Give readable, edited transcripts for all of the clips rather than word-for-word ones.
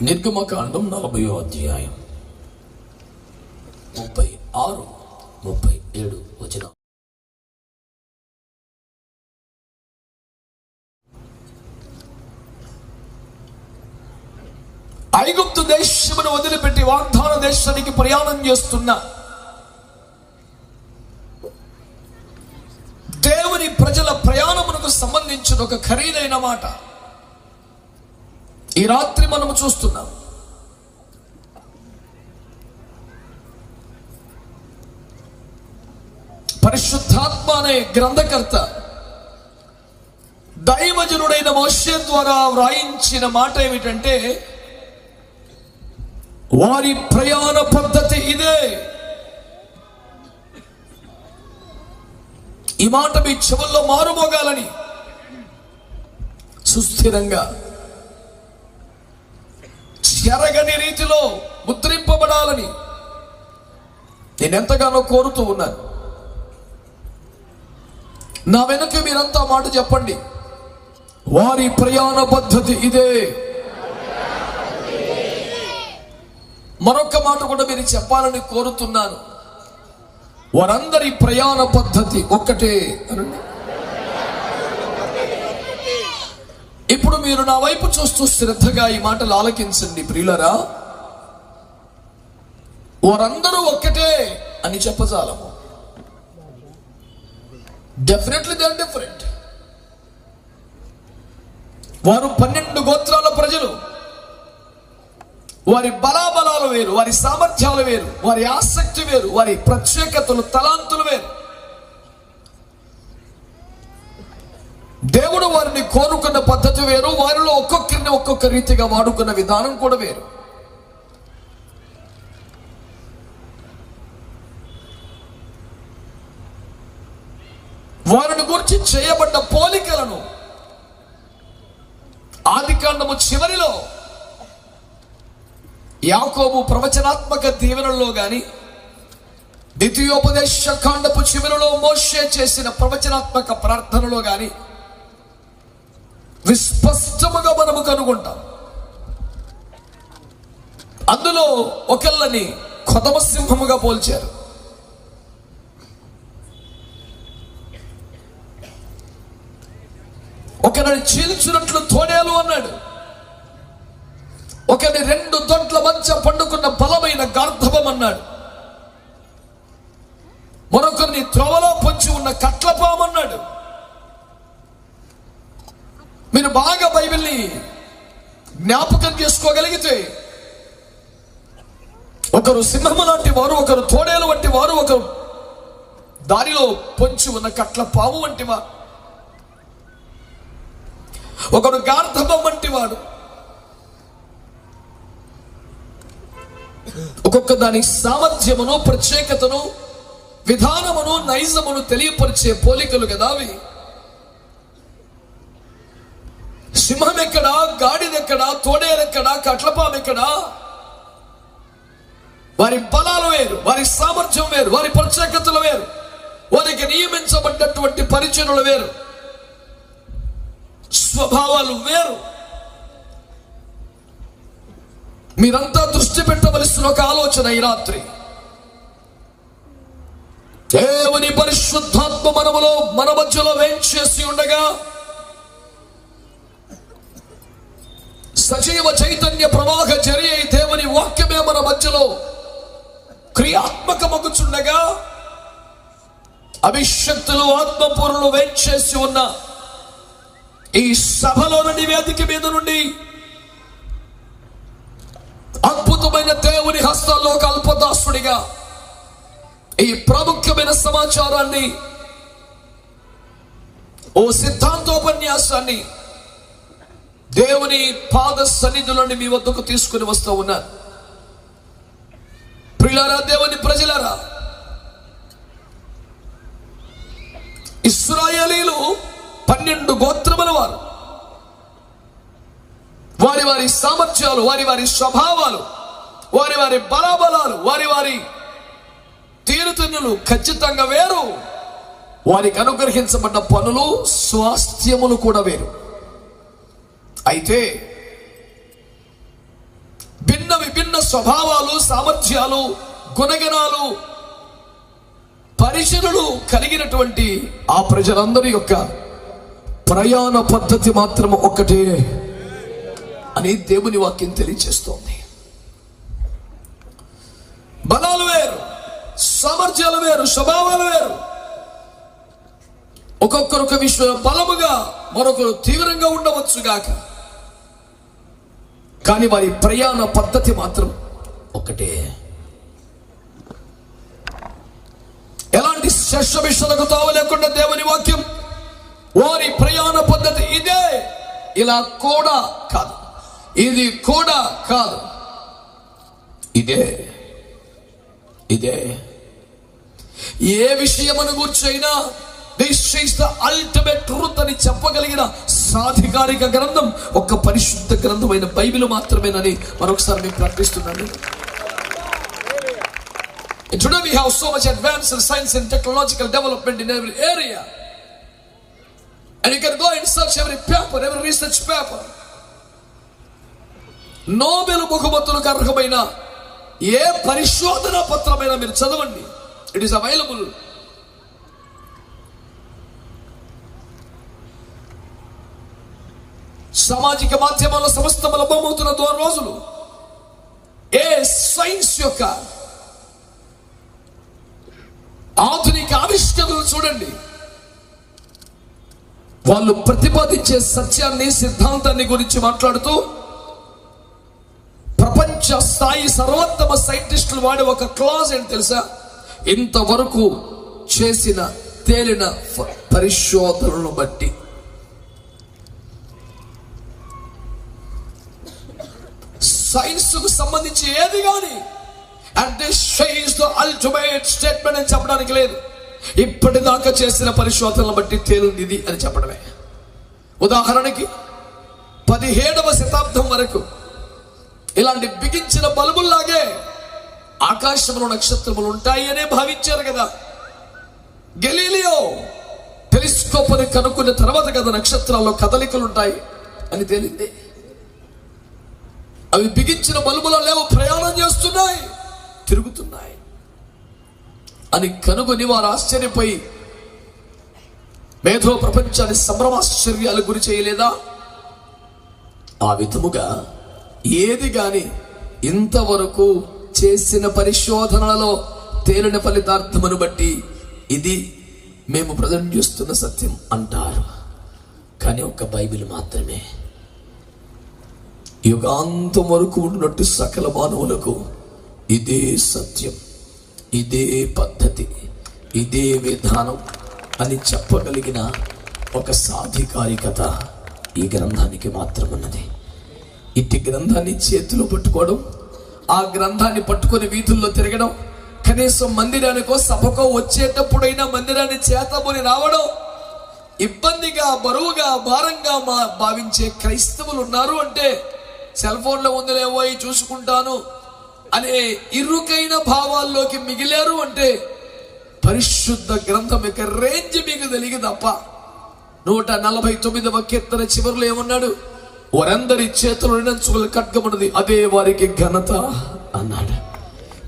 నిర్గమకాండం 40వ అధ్యాయం 36, 37 వచనం. ఐగుప్తు దేశమును వదిలిపెట్టి వాగ్దాన దేశానికి ప్రయాణం చేస్తున్న దేవుని ప్రజల ప్రయాణమునకు సంబంధించిన ఒక ఖరీదైన మాట ఈ రాత్రి మనము చూస్తున్నాం. పరిశుద్ధాత్మ అనే గ్రంథకర్త దైవజనుడైన మోషే ద్వారా వ్రాయించిన మాట ఏమిటంటే, వారి ప్రయాణ పద్ధతి ఇదే. ఈ మాట మీ చెవుల్లో మారుమోగాలని, సుస్థిరంగా చెరగని రీతిలో ముద్రింపబడాలని నేను ఎంతగానో కోరుతూ ఉన్నాను. నా వెనక మీరంతా మాట చెప్పండి, వారి ప్రయాణ పద్ధతి ఇదే. మరొక మాట కూడా మీరు చెప్పాలని కోరుతున్నాను, వారందరి ప్రయాణ పద్ధతి ఒక్కటే అనండి. ఇప్పుడు మీరు నా వైపు చూస్తూ శ్రద్ధగా ఈ మాటలు ఆలకించండి ప్రియులరా. వారందరూ ఒక్కటే అని చెప్పజాలము. Definitely they are different. వారు 12 గోత్రాల ప్రజలు. వారి బలాబలాలు వేరు, వారి సామర్థ్యాలు వేరు, వారి ఆసక్తి వేరు, వారి ప్రత్యేకతలు, తలాంతులు వేరు. దేవుడు వారిని కోరుకున్న పద్ధతి వేరు, వారిలో ఒక్కొక్కరిని ఒక్కొక్క రీతిగా వాడుకున్న విధానం కూడా వేరు. వారిని గురించి చేయబడ్డ పోలికలను ఆదికాండము చివరిలో యాకోబు ప్రవచనాత్మక దీవెనలో గాని, ద్వితీయోపదేశ కాండపు చివరిలో మోషే చేసిన ప్రవచనాత్మక ప్రార్థనలో గాని విస్పష్టముగా మనము కనుగొంటాం. అందులో ఒకళ్ళని కొదమ సింహముగా పోల్చారు, ఒకరిని చీల్చినట్లు తోడేలు అన్నాడు, ఒకరిని 2 దొంట్ల మధ్య పండుకున్న బలమైన గార్ధవం అన్నాడు, మరొకరిని త్రోవలో పొంచి ఉన్న కట్లపామన్నాడు. మీరు బాగా బైబిల్ని జ్ఞాపకం చేసుకోగలిగితే, ఒకరు సింహము లాంటి వారు, ఒకరు తోడేలు వంటి వారు, ఒకరు దారిలో పొంచి ఉన్న కట్ల పాము వంటి వారు, ఒకరు గార్ధబం వంటి వాడు. ఒక్కొక్క దాని సామర్థ్యమును, ప్రత్యేకతను, విధానమును, నైజమును తెలియపరిచే పోలికలు కదా అవి. సింహం ఎక్కడా, గాడిదెక్కడా, తోడేలెక్కడా, కట్లపాము ఎక్కడా? వారి బలాలు వేరు, వారి సామర్థ్యం వేరు, వారి ప్రత్యేకతలు వేరు, వారికి నియమించబడ్డటువంటి పరిచయలు వేరు, స్వభావాలు వేరు. మీరంతా దృష్టి పెట్టవలసిన ఒక ఆలోచన ఈ రాత్రి, దేవుని పరిశుద్ధాత్మ మనములో, మన మధ్యలో వేంచేసి ఉండగా, సజీవ చైతన్య ప్రవాహ చర్య దేవుని వాక్యమే మన మధ్యలో క్రియాత్మకమగుచుండగా, అభిషక్తులు, ఆత్మపూర్ణులు వేంచేసి ఉన్న ఈ సభలో నుండి, వేదిక మీద నుండి అద్భుతమైన దేవుని హస్తాల్లో ఒక అల్పదాసుడిగా ఈ ప్రాముఖ్యమైన సమాచారాన్ని, ఓ సిద్ధాంతోపన్యాసాన్ని దేవుని పాద సన్నిధులను మీ వద్దకు తీసుకుని వస్తూ ఉన్నారు. ప్రియులారా, దేవుని ప్రజలారా, ఇశ్రాయేలీలు 12 గోత్రముల వారు. వారి వారి సామర్థ్యాలు, వారి వారి స్వభావాలు, వారి వారి బలాబలాలు, వారి వారి తీరుతెన్నులు ఖచ్చితంగా వేరు. వారికి అనుగ్రహించబడ్డ పనులు, స్వాస్థ్యములు కూడా వేరు. అయితే విభిన్న స్వభావాలు, సామర్థ్యాలు, గుణగణాలు, పరిచర్యలు కలిగినటువంటి ఆ ప్రజలందరి యొక్క ప్రయాణ పద్ధతి మాత్రం ఒక్కటే అని దేవుని వాక్యం తెలియజేస్తోంది. బలాలు వేరు, సామర్థ్యాలు వేరు, స్వభావాలు వేరు. ఒక్కొక్కరు ఒక విషయం బలముగా, మరొకరు తీవ్రంగా ఉండవచ్చు గాక, కానీ వారి ప్రయాణ పద్ధతి మాత్రం ఒకటే. ఎలాంటి శస్యమిషలకు తావు లేకుండా దేవుని వాక్యం వారి ప్రయాణ పద్ధతి ఇదే, ఇలా కూడా కాదు, ఇది కూడా కాదు, ఇదే ఇదే. ఏ విషయమును గుర్చైనా this is the ultimate truth అని చెప్పగలిగిన సాధికారిక గ్రంథం ఒక పరిశుద్ధ గ్రంథమైన బైబిల్ మాత్రమేనని మరొకసారి మేము ప్రకటిస్తున్నాను. Today we have so much advanced in science and technological development in every area, and you can go and search every paper, every research paper. Nobel బహుమతులకు అర్హమైన ఏ పరిశోధన పత్రమైనా మీరు చదవండి, ఇట్ ఈస్ అవైలబుల్. సామాజిక మాధ్యమాల్లో సమస్తముల లభ్యమవుతున్న రోజులు. ఏ సైన్స్ యొక్క ఆధునిక ఆవిష్కరణలు చూడండి, వాళ్ళు ప్రతిపాదించే సత్యాన్ని, సిద్ధాంతాన్ని గురించి మాట్లాడుతూ ప్రపంచ స్థాయి సర్వోత్తమ సైంటిస్టులు వాడే ఒక క్లాజ్ ఏంటి తెలుసా? ఇంతవరకు చేసిన తేలిన పరిశోధనలను బట్టి. సైన్స్ కు సంబంధించి ఏది కానీ and this is the ultimate statement అని చెప్పడానికి లేదు. ఇప్పటిదాకా చేసిన పరిశోధనలు బట్టి తేలింది ఇది అని చెప్పడమే. ఉదాహరణకి 17వ శతాబ్దం వరకు ఇలాంటి బిగించిన బల్బుల్లాగే ఆకాశంలో నక్షత్రములు ఉంటాయి అనే భావించారు కదా. గెలీలియో టెలిస్కోప్ అని కనుక్కున్న తర్వాత కదా నక్షత్రాల్లో కదలికలు ఉంటాయి అని తేలింది. అవి బిగించిన బల్బులో లేవు, ప్రయాణం చేస్తున్నాయి, తిరుగుతున్నాయి అని కనుగొని వారు ఆశ్చర్యపోయి మేధో ప్రపంచాన్ని సంభ్రమాశ్చర్యాలకు గురి చేయలేదా? ఆ విధముగా ఏది గాని ఇంతవరకు చేసిన పరిశోధనలలో తేలిన ఫలితార్థమును బట్టి ఇది మేము ప్రజెంట్ చేస్తున్న సత్యం అంటారు. కానీ ఒక బైబిల్ మాత్రమే యుగాంతం వరకు ఉన్నట్టు సకల మానవులకు ఇదే సత్యం, ఇదే పద్ధతి, ఇదే విధానం అని చెప్పగలిగిన ఒక సాధికారికత ఈ గ్రంథానికి మాత్రం ఉన్నది. ఇట్టి గ్రంథాన్ని చేతిలో పట్టుకోవడం, ఆ గ్రంథాన్ని పట్టుకొని వీధుల్లో తిరగడం, కనీసం మందిరానికో సభకో వచ్చేటప్పుడైనా మందిరాన్ని చేతబోని రావడం ఇబ్బందిగా, బరువుగా, భారంగా భావించే క్రైస్తవులు ఉన్నారు అంటే, సెల్ ఫోన్లో ఉందిలేవో చూసుకుంటాను అనే ఇరుకైన భావాల్లోకి మిగిలారు అంటే పరిశుద్ధ గ్రంథం యొక్క రేంజ్ మీకు తెలియదు తప్ప. 149వ కీర్తన చివరిలో ఏమన్నాడు? వారందరి చేతులు నించుకుల ఖడ్గమున్నది, అదే వారికి ఘనత అన్నాడు.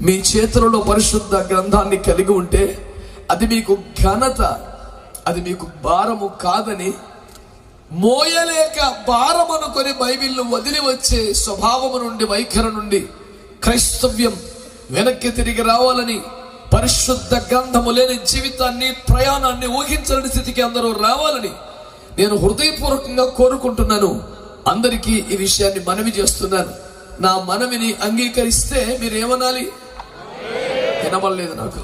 మీ చేతులలో పరిశుద్ధ గ్రంథాన్ని కలిగి ఉంటే అది మీకు ఘనత, అది మీకు భారము కాదని మోయలేక భారం అనుకొని బైబిల్ను వదిలి వచ్చే స్వభావము నుండి, వైఖరి నుండి క్రైస్తవ్యం వెనక్కి తిరిగి రావాలని, పరిశుద్ధ గ్రంథము లేని జీవితాన్ని, ప్రయాణాన్ని ఊహించలేని స్థితికి అందరూ రావాలని నేను హృదయపూర్వకంగా కోరుకుంటున్నాను. అందరికీ ఈ విషయాన్ని మనవి చేస్తున్నాను. నా మనవిని అంగీకరిస్తే మీరు ఏమనాలి? వినబడలేదు నాకు.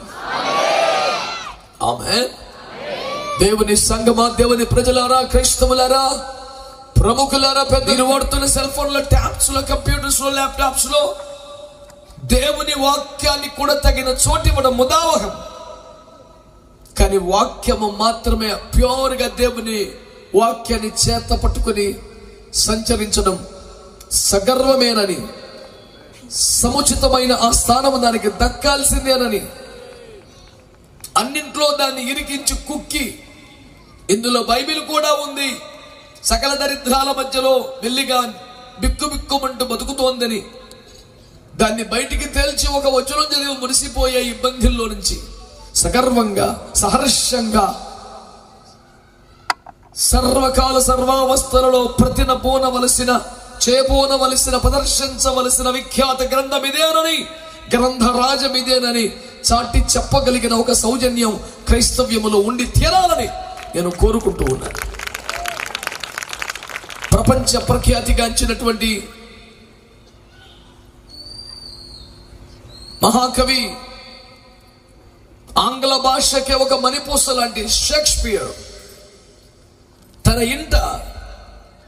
ఆమేన్. దేవుని సంగమా, దేవుని ప్రజలారా, క్రైస్తవులారా, ప్రముఖులారా, పెద్దలు వాడుతున్న సెల్ ఫోన్లో, ట్యాబ్స్ లో, కంప్యూటర్స్ లో, ల్యాప్టాప్స్ లో దేవుని వాక్యాన్ని కూడా తగిన చోటు ఇవ్వడం ముదావహం. కానీ వాక్యము మాత్రమే ప్యూర్ గా దేవుని వాక్యాన్ని చేత పట్టుకుని సంచరించడం సగర్వమేనని, సముచితమైన ఆ స్థానము దానికి దక్కాల్సిందేనని, అన్నింట్లో దాన్ని ఇరికించి కుక్కి ఇందులో బైబిల్ కూడా ఉంది, సకల దరిద్రాల మధ్యలో మెల్లిగా బిక్కుబిక్కుమంటూ బతుకుతోందని దాన్ని బయటికి తేల్చి ఒక వచనం చదివి మురిసిపోయే ఇబ్బందుల్లో నుంచి సగర్వంగా, సహర్షంగా, సర్వకాల సర్వావస్థలలో ప్రతినపోనవలసిన, చేపోనవలసిన, ప్రదర్శించవలసిన విఖ్యాత గ్రంథం ఇదేనని, గ్రంథరాజం ఇదేనని చాటి చెప్పగలిగిన ఒక సౌజన్యం క్రైస్తవ్యములో ఉండి తీరాలని నేను కోరుకుంటూ ఉన్నాను. ప్రపంచ ప్రఖ్యాతిగాంచినటువంటి మహాకవి, ఆంగ్ల భాషకే ఒక మణిపూస లాంటి షేక్స్పియర్ తన ఇంట,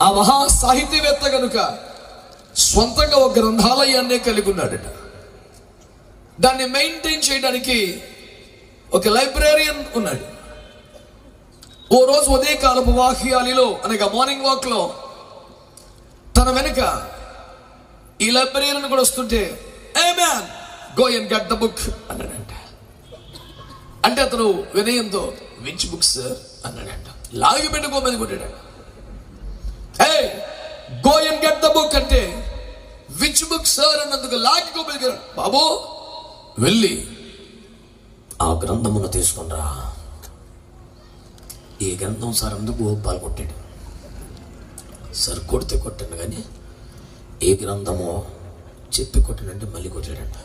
ఆ మహా సాహితీవేత్త కనుక స్వంతంగా ఒక గ్రంథాలయాన్నే కలిగి ఉన్నాడట. దాన్ని మెయింటైన్ చేయడానికి ఒక లైబ్రేరియన్ ఉన్నాడు. ఓ రోజు ఉదయకాలపు వాక్యాలిలో అనగా మార్నింగ్ వాక్ లో తన వెనుక ఈ లైబ్రేరియన్ కూడా వస్తుంటే, ఏ man, go and get the book అన్నాడంట. అంటే అతను వినయంతో, విచ్ బుక్ సార్ అన్నాడంట. లాగి పెట్టుకోమని కొట్టాడు. ఏ go and get the book అంటే విచ్ బుక్ సార్ అన్నందుకు లాగికోమని, బాబు వెళ్ళి ఆ గ్రంథమును తీసుకునిరా. ఈ గ్రంథం సార్ అందుకు బాల్ కొట్టాడు. సార్ కొడితే కొట్టాను కానీ ఏ గ్రంథమో చెప్పి కొట్టాడంటే మళ్ళీ కొట్టాడంట.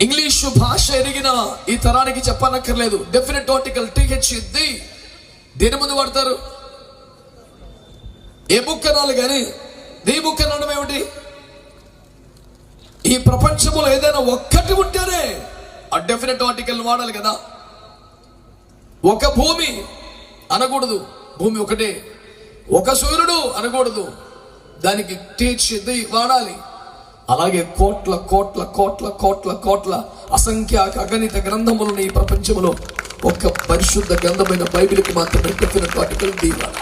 ఇంగ్లీషు భాష ఎరిగిన ఈ తరానికి చెప్పనక్కర్లేదు. డెఫినెట్ ఆర్టికల్ THD దేని ముందు వాడతారు? ఏ బుక్ అనాలి కానీ ది బుక్ అనడం ఏమిటి? ఈ ప్రపంచంలో ఏదైనా ఒక్కటి ఉంటేనే ఆ డెఫినెట్ ఆర్టికల్ వాడాలి కదా. ఒక భూమి అనకూడదు, భూమి ఒకటే. ఒక సూర్యుడు అనకూడదు, దానికి THD వాడాలి. అలాగే కోట్ల కోట్ల కోట్ల కోట్ల కోట్ల అసంఖ్యాక అగణిత గ్రంథములను ఈ ప్రపంచంలో ఒక పరిశుద్ధ గ్రంథమైన బైబిల్కి మాత్రమే డెఫినెట్ ఆర్టికల్ తీయాలి.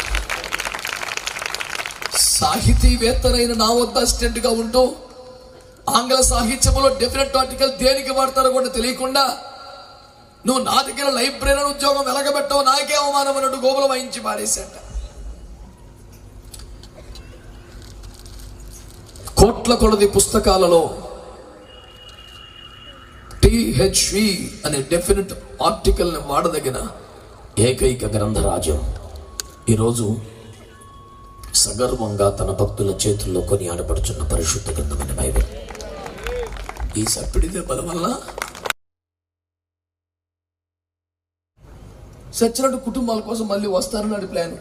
సాహితీవేత్తనైన నా వద్ద అసిస్టెంట్ గా ఉంటూ ఆంగ్ల సాహిత్యంలో డెఫినెట్ ఆర్టికల్ దేనికి వాడతారో కూడా తెలియకుండా నువ్వు నా దగ్గర లైబ్రరీ ఉద్యోగం వెలగబెట్టావు, నాకే అవమానం అన్నట్టు గోపురం వాయించి పాడేశాట. కోట్ల కొలది పుస్తకాలలో THD అనే డెఫినెట్ ఆర్టికల్ ని వాడదగిన ఏకైక గ్రంథరాజ్యం ఈరోజు సగర్వంగా తన భక్తుల చేతుల్లో కొని ఆడపడుచున్న పరిశుద్ధ గ్రంథమైన బైబిల్. ఈ సప్పిడి దెబ్బల వల్ల చచ్చినట్టు కుటుంబాల కోసం మళ్ళీ వస్తారన్నాడు ప్లాన్.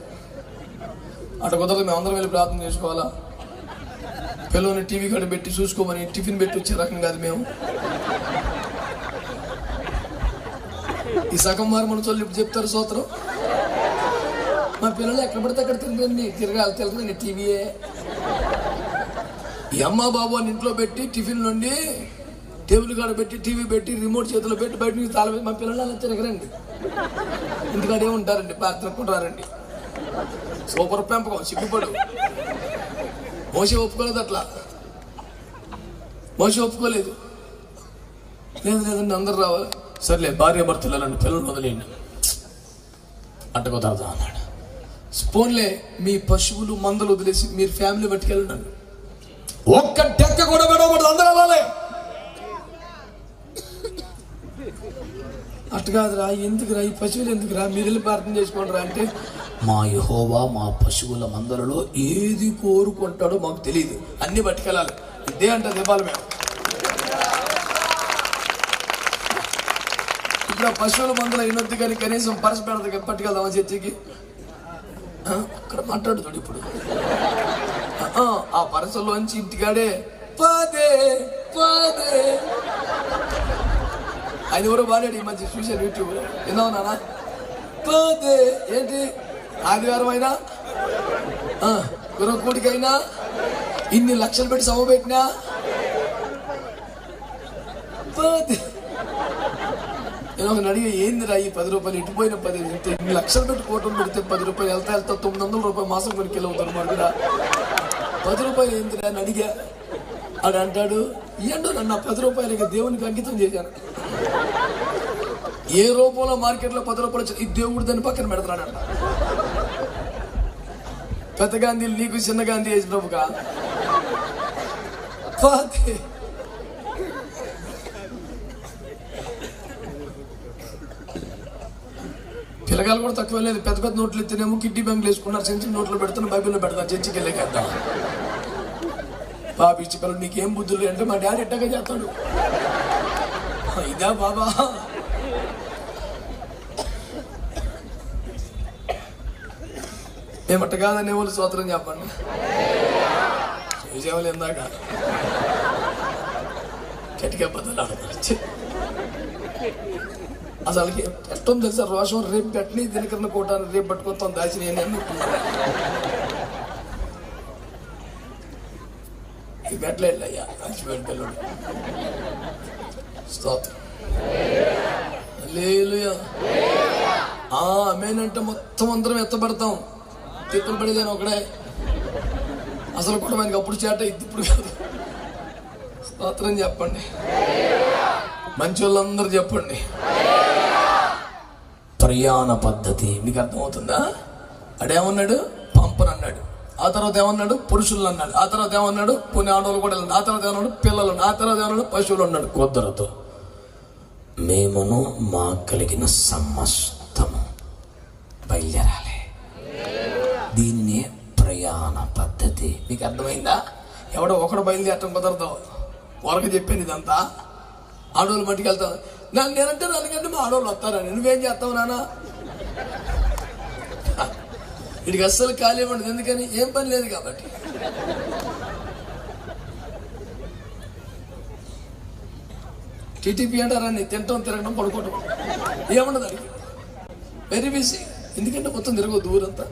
అటు కుదరదు, మేమందరం వెళ్ళి ప్రార్థన చేసుకోవాలా? పిల్లల్ని టీవీ కాడ పెట్టి చూసుకోమని టిఫిన్ పెట్టి వచ్చే రకం కాదు మేము. ఈ సగం వారు మన చోళ్ళు ఇప్పుడు చెప్తారు సూత్రం. మా పిల్లలు ఎక్కడ పడితే అక్కడ తిరగాలి టీవీయే. ఈ అమ్మ బాబు అని ఇంట్లో పెట్టి టిఫిన్ నుండి టేబుల్ కాడ పెట్టి టీవీ పెట్టి రిమోట్ చేతిలో పెట్టి బయట నుంచి తాళం. మా పిల్లలు అలా తిరగరండి, ఇంటికాడే ఉంటారండి, తిరగకుంటారండి. సూపర్ పెంపకం, సిగ్గుపడు. మోసే ఒప్పుకోలేదు, అట్లా మోసే ఒప్పుకోలేదు. లేదండి అందరు రావాలి, సర్లే భార్య భర్తలు నన్ను పిల్లలు వదిలేయండి, అట్టకుదరదా అన్నాడు. స్పోన్లే మీ పశువులు మందలు వదిలేసి మీరు ఫ్యామిలీ పట్టుకెళ్ళండి. ఒక్క టెక్క కూడా విడవబడదు, అందరూ రాలే. అట్టు కాదురా, ఎందుకురా ఈ పశువులు ఎందుకురా, మీరు వెళ్ళి ప్రార్థన చేసుకోండిరా అంటే, మా యెహోవా మా పశువుల మందలలో ఏది కోరుకుంటాడో మాకు తెలియదు, అన్ని పట్టుకెళ్ళాలి. ఇదే అంటే ఇవ్వాలి మేము. ఇప్పుడు పశువుల మందలు అయినద్దు కానీ కనీసం పరస పెడతా పట్టుకెళ్దామా చర్చికి? అక్కడ మాట్లాడుతాడు ఇప్పుడు. ఆ పరసలోంచి ఇంటికాడే పదే పదే ఆయన ఎవరో వాడాడు ఈ మధ్య చూశాను యూట్యూబ్ లో. విన్నావు నాన్న? పదే ఏంటి ఆదివారం అయినా గురకూడికైనా ఇన్ని లక్షలు పెట్టి సమ పెట్టినా పదే. నేను ఒక అడిగా, ఏందిరా ఈ 10 రూపాయలు ఇటుపోయిన 10 ఇన్ని లక్షలు పెట్టి కోటం పెడితే 10 రూపాయలు వెళ్తా 900 రూపాయలు మాసం కొనుక్కెళ్ళి అవుతారు మరి కూడా 10 రూపాయలు ఏందిరా అని అడిగా. అని అంటాడు, ఏంటో నన్ను 10 రూపాయలకి దేవునికి అంకితం చేశాను. ఏ రూపంలో మార్కెట్లో 10 రూపాయలు ఈ దేవుడు దాన్ని పక్కన పెడతాడంట. పెద్ద గాంధీలు నీకు చిన్న గాంధీ వేసినప్పుగా చపాతి. పిల్లగాలు కూడా తక్కువ లేదు. పెద్ద పెద్ద నోట్లు ఎత్తినేమో కిడ్నీ బ్యాంకులు వేసుకున్నారు, చిన్న చిన్న నోట్లు పెడుతున్న బైబిల్లో పెడతారు, చర్చికి వెళ్ళేకేద్దాం. బాబు ఇచ్చి పిల్లలు నీకేం బుద్ధులు అంటే మా డాడీ ఎట్టగా చేస్తాడు. ఇదా బాబా? మేమట్ట కాదనే వాళ్ళు స్తోత్రం చెప్పండి. చేసేవాళ్ళు ఎందాక గట్టిగా బదులు ఆడతారు. అసలు ఎట్టం తెలుసా రోషం, రేపు పెట్టని దీనికన్నా కోటాను రేపు పట్టుకొస్తాం దాచి నేను ఈ బెట్లే వెళ్ళయ్యా మంచిపోయిన పిల్లడు. స్తోత్రం. హల్లెలూయా. ఆమేనంటే మొత్తం అందరం ఎత్తబడతాం. తిప్పులు పడేదాని ఒకడే అసలు కూడా మనకి అప్పుడు చేట ఇప్పుడు కాదు. స్తోత్రం చెప్పండి. మంచి వాళ్ళందరూ చెప్పండి. ప్రయాణ పద్ధతి మీకు అర్థమవుతుందా? అడేమన్నాడు? పంపనన్నాడు. ఆ తర్వాత ఏమన్నాడు? పురుషులు అన్నాడు. ఆ తర్వాత ఏమన్నాడు? కొన్ని ఆడవాళ్ళు కూడా. ఆ తర్వాత ఏమన్నాడు? పిల్లలు. ఆ తర్వాత ఏమన్నాడు? పశువులు అన్నాడు. కుదరదు, మేమును మా కలిగిన సమస్తము బయలుదేరాలి. దీనినే ప్రయాణ పద్ధతి. మీకు అర్థమైందా? ఎవడో ఒకడు బయలుదేరటం కుదరదు. వరకు చెప్పాను ఇదంతా. ఆడవాళ్ళు మట్టికి వెళ్తాం. నేనంటే నన్నుకంటే మా ఆడవాళ్ళు వస్తారని నువ్వేం చేస్తావు నాన్న? వీడికి అస్సలు ఖాళీ ఉండదు. ఎందుకని? ఏం పని లేదు కాబట్టి. టీటీపీ అంటారని తింటాం, తిరగడం, పడుకోవడం ఏమన్నది అడిగి వెరీ బిజీ. ఎందుకంటే మొత్తం తిరగదు ఊరంతా.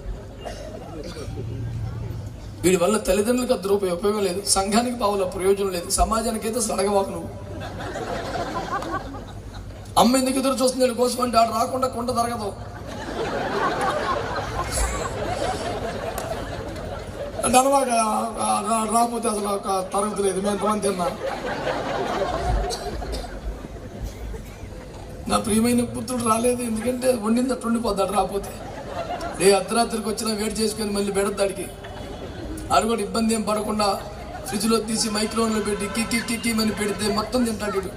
వీడి వల్ల తల్లిదండ్రులకు అది రూపాయి ఉపయోగం లేదు, సంఘానికి పావుల ప్రయోజనం లేదు, సమాజానికి అయితే సడగవాకు నువ్వు. అమ్మ ఎందుకు ఎదురు చూస్తుంది కోసం అంటే ఆడు రాకుండా కొండ తరగదు. అంటే అనమాట రాకపోతే అసలు తరగతి లేదు. మేము ఎంతమంది తిన్నా. నా ప్రియమైన పుత్రుడు రాలేదు ఎందుకంటే వండింది అట్టు ఉండిపోద్దాడు. రాకపోతే అర్ధరాత్రికి వచ్చినా వేడి చేసుకొని మళ్ళీ పెడతాడికి. ఆడు కూడా ఇబ్బంది ఏం పడకుండా ఫ్రిడ్జ్లో తీసి మైక్రోవేవ్లో పెట్టి కిక్కి కిక్కిమని పెడితే మొత్తం తింటాడు.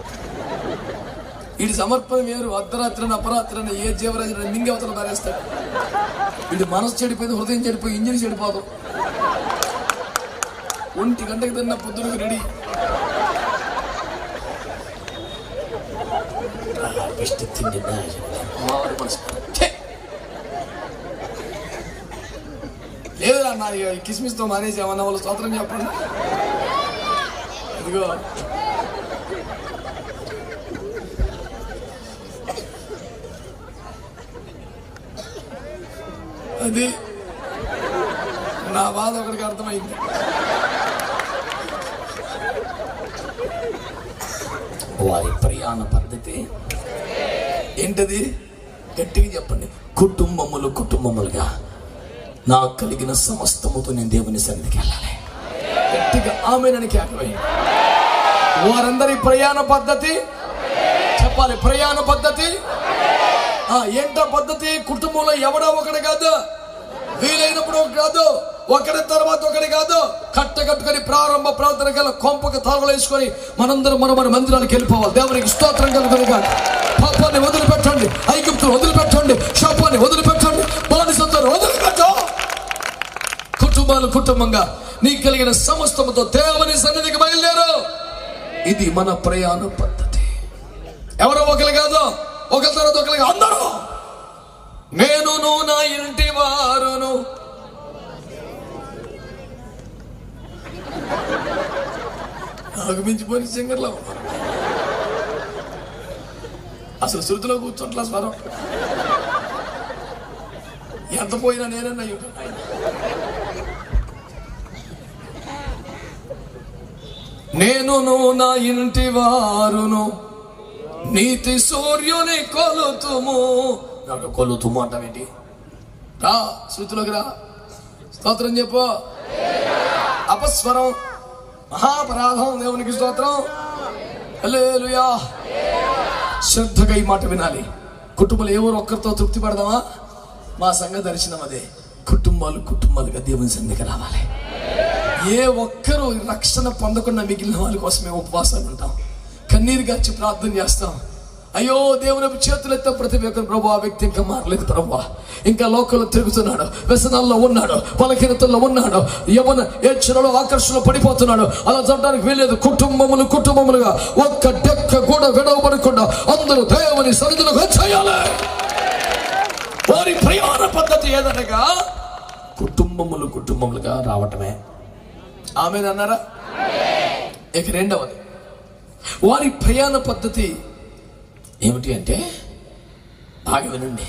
వీడి సమర్పణ వేరు. అర్ధరాత్రిని అపరాత్రిని ఏ జీవరాజు మింగి అవతల పారేస్తాడు. వీడి మనసు చెడిపోయింది, హృదయం చెడిపోయి ఇంజిన్ చెడిపోదు. 1 గంటకి తిన్న పొద్దునకు రెడీ. లేదు అన్న కిస్మిస్తో మానేసి ఏమన్నా వాళ్ళు స్తోత్రం చెప్పండి. ఇదిగో అది నా బాధ ఒకటికి అర్థమైంది. వారి ప్రయాణ పద్ధతి ఏంటది? గట్టిగా చెప్పండి. కుటుంబములుగా నా కలిగిన సమస్తముతో నేను దేవుని సన్నిధికి వెళ్ళాలి. గట్టిగా ఆమేనని కేకవేయండి. వారందరి ప్రయాణ పద్ధతి చెప్పాలి. ప్రయాణ పద్ధతి ఏంటో పద్ధతి? కుటుంబంలో ఎవడో ఒకటి కాదు, వీలైనప్పుడు ఒకటి కాదు, ఒకరి తర్వాత ఒకటి కాదు, కట్టుకొని ప్రారంభ ప్రార్థన గల కొంపకు తాళాలేసుకొని మనందరం మన మందిరానికి వెళ్ళిపోవాలి. దేవునికి స్తోత్రం కలుగుతుంది. పాపాన్ని వదిలిపెట్టండి, ఐగుప్తులు వదిలిపెట్టండి, శాపాన్ని వదిలిపెట్టండి, బానిసత్వాన్ని వదిలిపెట్టండి. కుటుంబంగా నీ కలిగిన సమస్తముతో దేవుని సన్నిధికి బయలుదేరు. ఇది మన ప్రయాణ పద్ధతి. ఎవరో ఒకరు కాదు, ఒకరి తర్వాత ఒకరికి అందరూ. నేనును నా ఇంటి వారును. నాకు మించిపోయిన సింగర్లో అసలు శృతిలో కూర్చోట్లా స్వరం. ఎంత పోయినా నేనన్నా నేనును నా ఇంటి వారును నీతి సూర్యుని కొలుతుము. నాకు కొలుతుము అంటావేంటి? రా శృతిలోకి రా, స్తోత్రం చెప్పు. అపస్వరం మహాపరాధం. దేవునికి స్తోత్రం. హల్లెలూయా. శ్రద్ధగా ఈ మాట వినాలి. కుటుంబాలు ఎవరు ఒక్కరితో తృప్తి పడదామా? మా సంఘ దర్శనం అదే. కుటుంబాలుగా దేవుని సన్నిధికి రావాలి. ఏ ఒక్కరూ రక్షణ పొందకుండా మిగిలిన వాళ్ళ కోసమే ఉపవాసాలు ఉంటాం, కన్నీరు గార్చి ప్రార్థన చేస్తాం. అయ్యో దేవుని చేతులు ఎత్తే ప్రతి ఒక్కరు, ప్రభు ఆ వ్యక్తి ఇంకా మారలేదు ప్రభు, ఇంకా లోకంలో తిరుగుతున్నాడు, వ్యసనాల్లో ఉన్నాడు, బలహీనతల్లో ఉన్నాడు, యవన ఏడ్చనలో ఆకర్షణలో పడిపోతున్నాడు, అలా చెప్పడానికి వీలేదు. కుటుంబములుగా ఒక్క డెక్క కూడా విడవబడకుండా అందరూ దేవుని సన్నిధిలోకి వచ్చేయాలి. వారి ప్రయాణ పద్ధతి ఏదనగా కుటుంబములుగా రావటమే. ఆమెన్ అన్నారా? ఇక రెండవది, వారి ప్రయాణ పద్ధతి ఏమిటి అంటే, బాగా వినండి,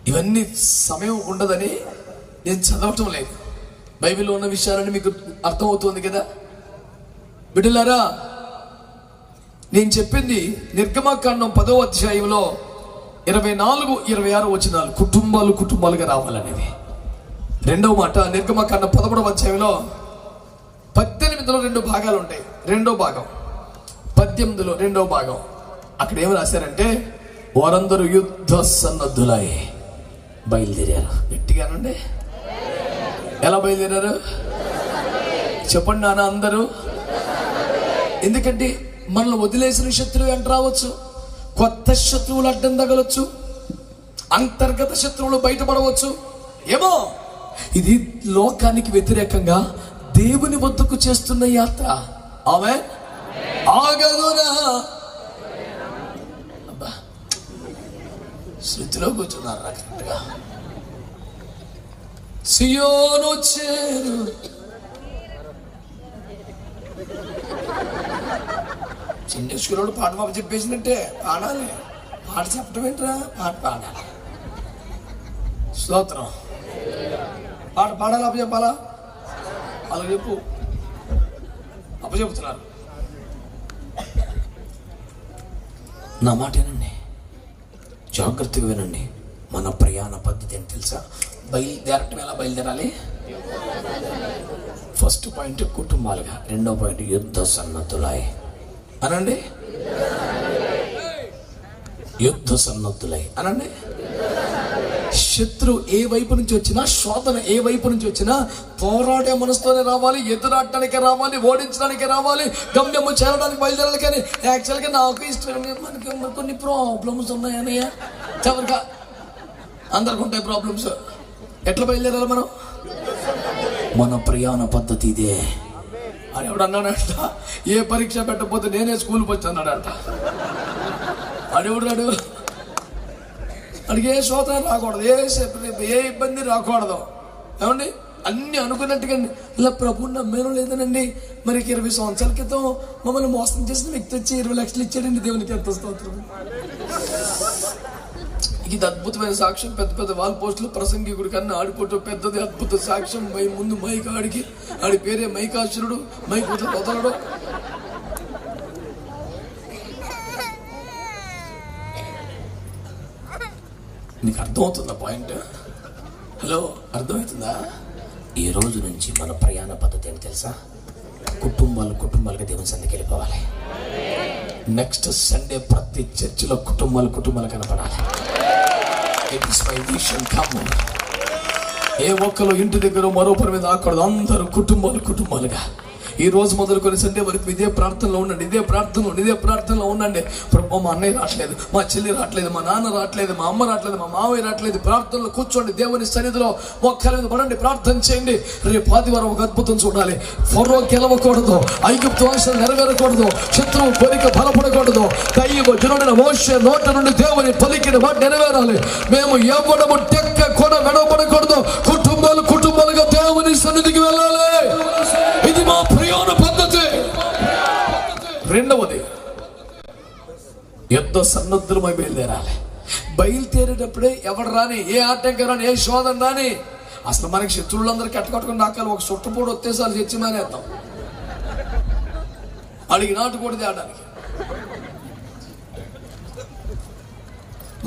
ఇవన్నీ సమయం ఉండదని నేను చదవటం లేదు, బైబిల్లో ఉన్న విషయాలని మీకు అర్థమవుతుంది కదా బిడ్డలారా. నేను చెప్పింది నిర్గమకాండం 10వ అధ్యాయంలో 24, 26 వచనాలు, కుటుంబాలుగా రావాలనేవి. రెండవ మాట నిర్గమకాండం 11వ అధ్యాయంలో 18లో 2 భాగాలు ఉంటాయి. రెండో భాగం 18లో 2వ భాగం, అక్కడ ఏమి రాశారంటే, వారందరూ యుద్ధ సన్నద్ధులై బయలుదేరారు. గట్టిగానండి, ఎలా బయలుదేరారు చెప్పండి నాన్న అందరూ. ఎందుకంటే మనల్ని వదిలేసిన శత్రువు వెంట రావచ్చు, కొత్త శత్రువులు అడ్డం తగలొచ్చు, అంతర్గత శత్రువులు బయటపడవచ్చు ఏమో. ఇది లోకానికి వ్యతిరేకంగా దేవుని వద్దకు చేస్తున్న యాత్ర. ఆమె ఆగదునా శృతిలో కూర్చున్నారు కరెక్ట్గా. సియోను చేరు చిన్న స్కూల్లో పాట పాప చెప్పేసినట్టే పాడాలి. పాట చెప్పడం ఏంట్రా, పాట పాడాలి. స్తోత్రం. పాట పాడాలి, అప్పచెప్పాలా? అలా చెప్పు, అప్పచెప్తున్నారు. నా మాట ఏనండి, జాగ్రత్తగా వినండి. మన ప్రయాణ పద్ధతి అని తెలుసా? బయలుదేరటం ఎలా బయలుదేరాలి? ఫస్ట్ పాయింట్ కుటుంబాలుగా, రెండో పాయింట్ యుద్ధ సన్నద్ధులై అనండి. యుద్ధ సన్నద్ధులై అనండి. శత్రు ఏ వైపు నుంచి వచ్చినా, శోధన ఏ వైపు నుంచి వచ్చినా పోరాడే మనసుతోనే రావాలి, ఎదురాడటానికి రావాలి, ఓడించడానికి రావాలి, గమ్యము చేరడానికి బయలుదేరాలి. కానీ యాక్చువల్గా నాకు ఇష్టం, మనకి కొన్ని ప్రాబ్లమ్స్ ఉన్నాయన్నయ్య, చివరిగా అందరికి ఉంటాయి ప్రాబ్లమ్స్. ఎట్లా బయలుదేరాలి మనం? మన ప్రయాణ పద్ధతి ఇదే అని ఎవడు అన్నాడంట. ఏ పరీక్ష పెట్టకపోతే నేనే స్కూల్కి వచ్చి అన్నాడంట. అడుగుడు అడిగే శోధన రాకూడదు, ఏ ఇబ్బంది రాకూడదు. ఏమండి, అన్ని అనుకున్నట్టుగా ఇలా ప్రభుని నమ్మేనో లేదనండి. మరి 20 సంవత్సరాల క్రితం మమ్మల్ని మోసం చేసిన వ్యక్తి వచ్చి 20 లక్షలు ఇచ్చాడండి. దేవునికి ఎంత స్తోత్రం. ఇది అద్భుతమైన సాక్ష్యం. పెద్ద వాల్ పోస్టులు ప్రసంగికుడి కన్నా ఆడిపోవటం పెద్దది అద్భుత సాక్ష్యం. ముందు మైక్ ఆడికి, ఆడి పేరే మైకాసురుడు, మైక్ వదలడు. నీకు అర్థమవుతుందా పాయింట్? హలో, అర్థమవుతుందా? ఈ రోజు నుంచి మన ప్రయాణ పద్ధతి ఏంటి తెలుసా? కుటుంబాలుగా దేవుని సన్నిధికి వెళ్ళిపోవాలి. నెక్స్ట్ సండే ప్రతి చర్చిలో కుటుంబాలు కనపడాలి. It is my vision. Come, ఏ ఒక్కరు ఇంటి దగ్గర మరో పని మీద ఆకూడదు. అందరూ కుటుంబాలుగా ఈ రోజు మొదలుకొని సండే వరకు ఇదే ప్రార్థనలో ఉండండి, ఇదే ప్రార్థనలో ఉండండి. ప్రభు, మా అన్నయ్య రావట్లేదు, మా చెల్లి రావట్లేదు, మా నాన్న రావట్లేదు, మా అమ్మ రావట్లేదు, మా మావయ్య రావట్లేదు. ప్రార్థనలో కూర్చోండి, దేవుని సన్నిధిలో మొక్కల మీద పడండి, ప్రార్థన చేయండి. రేపు ఆదివారం ఒక అద్భుతం చూడాలి. ఫరో గెలవకూడదు, ఐగుప్తు ఆశలు నెరవేరకూడదు, శత్రువు కోరిక బలపడకూడదు. దైవ జనుడైన మోషే నోట నుండి దేవుని పలికిన మాట నెరవేరాలి. మేము ఎవడము టెక్క కొన వెడవబడకూడదు. కుటుంబాలుగా దేవుని సన్నిధికి వెళ్ళాలి. ఇది మా ప్రయాణ పద్ధతి. రెండవది, యుద్ధ సన్నద్ధులమై బయలుదేరాలి. బయలుదేరేటప్పుడే ఎవడు రాని, ఏ ఆటంకం రాని, ఏ శోధన రాని, అసలు మనకి శత్రువులందరూ కట్టుకట్టుకుని నాకాలి. ఒక చుట్టపూడి వచ్చేసారి చచ్చి మానేద్దాం, అడిగి నాటుకోడి తేడానికి.